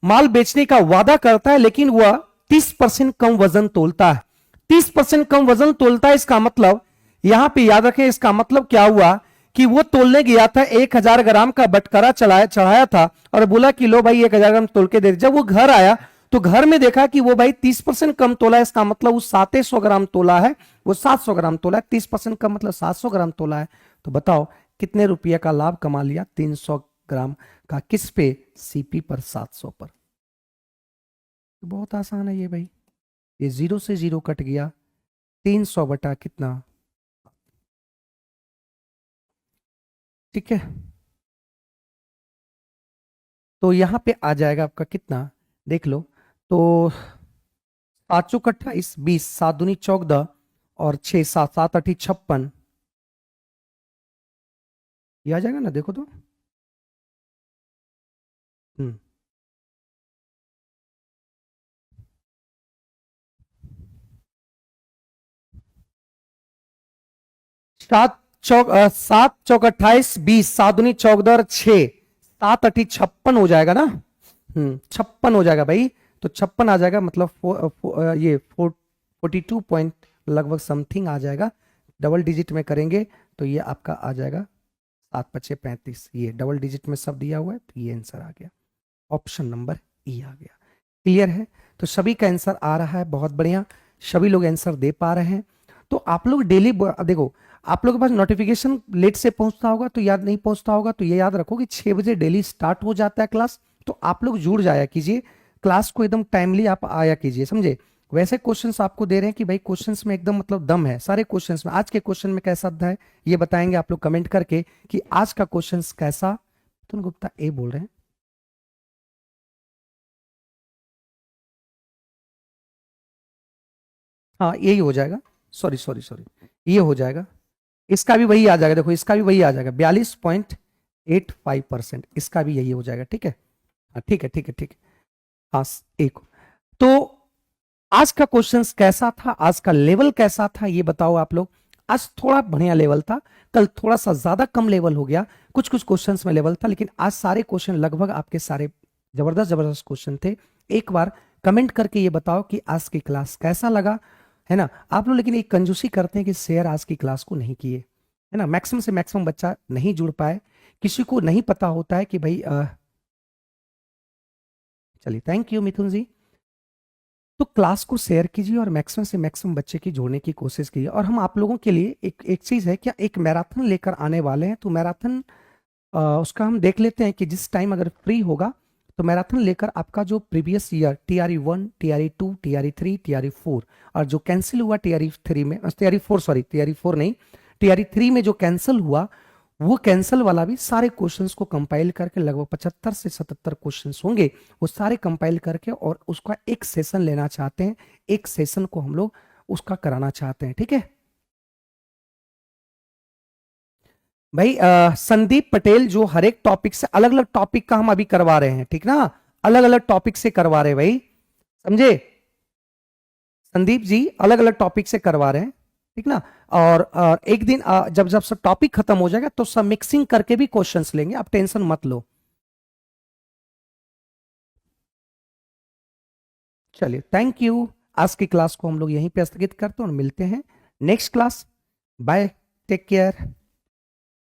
माल बेचने का वादा करता है, लेकिन वह 30% कम वजन तोलता है। 30% कम वजन तोलता है, इसका मतलब यहां पे याद रखें, इसका मतलब क्या हुआ कि वो तोलने गया था, 1,000 ग्राम का बटकरा चढ़ाया था, और बोला कि लो भाई 1,000 ग्राम तोल के दे। जब वो घर आया तो घर में देखा कि वो भाई 30% कम तोला है, इसका मतलब वो 700 ग्राम तोला है, वो 700 ग्राम तोला है। 30% कम मतलब 700 ग्राम तोला है। तो बताओ कितने रुपये का लाभ कमा लिया? 300 ग्राम का। किस पे? सीपी पर, 700 पर। तो बहुत आसान है ये भाई, ये 0 से 0 कट गया, 300 बटा कितना? ठीक है, तो यहां पे आ जाएगा आपका कितना, देख लो। तो 5 चौक 28, 20, 7 दूनी 14, और 6 7 7 8 56, ये आ जाएगा ना? देखो तो। हम्म 7 चौक 28, 20, 7 दूनी 14 और 6 7 8 56 हो जाएगा ना? 56 हो जाएगा भाई। तो 56 आ जाएगा, मतलब ये 42 पॉइंट लगभग समथिंग आ जाएगा। डबल डिजिट में करेंगे तो ये आपका आ जाएगा 7 5 35, ये डबल डिजिट में सब दिया हुआ है, तो ये आंसर आ गया। ऑप्शन नंबर ई आ गया। क्लियर है? तो सभी का आंसर आ रहा है, बहुत बढ़िया, सभी लोग आंसर दे पा रहे हैं। तो आप लोग डेली देखो, आप लोगों के पास नोटिफिकेशन लेट से पहुंचता होगा तो याद नहीं पहुंचता होगा, तो ये याद रखो कि 6 बजे डेली स्टार्ट हो जाता है क्लास। तो आप लोग जुड़ जाया कीजिए, क्लास को एकदम टाइमली आप आया कीजिए, समझे? वैसे क्वेश्चंस आपको दे रहे हैं कि भाई क्वेश्चंस में एकदम मतलब दम है सारे क्वेश्चंस में। आज के क्वेश्चन में कैसा है ये बताएंगे आप लोग कमेंट करके कि आज का क्वेश्चंस कैसा। तुम गुप्ता ए बोल रहे हैं। हाँ यही हो जाएगा, सॉरी सॉरी सॉरी, ये हो जाएगा, इसका भी वही आ जाएगा, देखो इसका भी वही आ जाएगा 42.85%, इसका भी यही हो जाएगा, ठीक है। हाँ ठीक है ठीक है ठीक है। हाँ एक, तो आज का क्वेश्चन कैसा था, आज का लेवल कैसा था ये बताओ आप लोग। आज थोड़ा बढ़िया लेवल था, कल थोड़ा सा ज्यादा कम लेवल हो गया, कुछ कुछ क्वेश्चंस में लेवल था, लेकिन आज सारे क्वेश्चन लगभग आपके सारे जबरदस्त जबरदस्त क्वेश्चन थे। एक बार कमेंट करके ये बताओ कि आज की क्लास कैसा लगा, है ना। आप लोग लेकिन एक कंजूसी करते हैं कि शेयर आज की क्लास को नहीं किए, है ना। मैक्सिमम से मैक्सिमम बच्चा नहीं जुड़ पाए, किसी को नहीं पता होता है कि भाई चलिए थैंक यू मिथुन जी। तो क्लास को शेयर कीजिए और मैक्सिमम से मैक्सिमम बच्चे की जोड़ने की कोशिश कीजिए। और हम आप लोगों के लिए एक एक चीज़ है, क्या एक मैराथन लेकर आने वाले हैं, तो मैराथन उसका हम देख लेते हैं कि जिस टाइम अगर फ्री होगा तो मैराथन लेकर आपका जो previous year TRE 1, TRE 2, TRE 3, TRE 4 और जो कैंसिल हुआ TRE 3 में, TRE 4 सॉरी, TRE 4 नहीं, TRE 3 में जो कैंसिल हुआ, वो कैंसल वाला भी सारे क्वेश्चंस को कंपाइल करके लगभग 75 से 77 क्वेश्चंस होंगे, वो सारे कंपाइल करके और उसका एक सेशन लेना चाहते हैं, एक सेशन को हम लोग उसका कराना चाहते हैं, ठीक है भाई। संदीप पटेल जो हर एक टॉपिक से अलग अलग टॉपिक का हम अभी करवा रहे हैं, ठीक ना, अलग अलग टॉपिक से करवा रहे हैं भाई, समझे। संदीप जी अलग अलग टॉपिक से करवा रहे हैं, ठीक ना। और एक दिन जब जब सब टॉपिक खत्म हो जाएगा तो सब मिक्सिंग करके भी क्वेश्चंस लेंगे, आप टेंशन मत लो। चलिए थैंक यू, आज की क्लास को हम लोग यहीं पे स्थगित करते हैं और मिलते हैं next class. Bye, take care.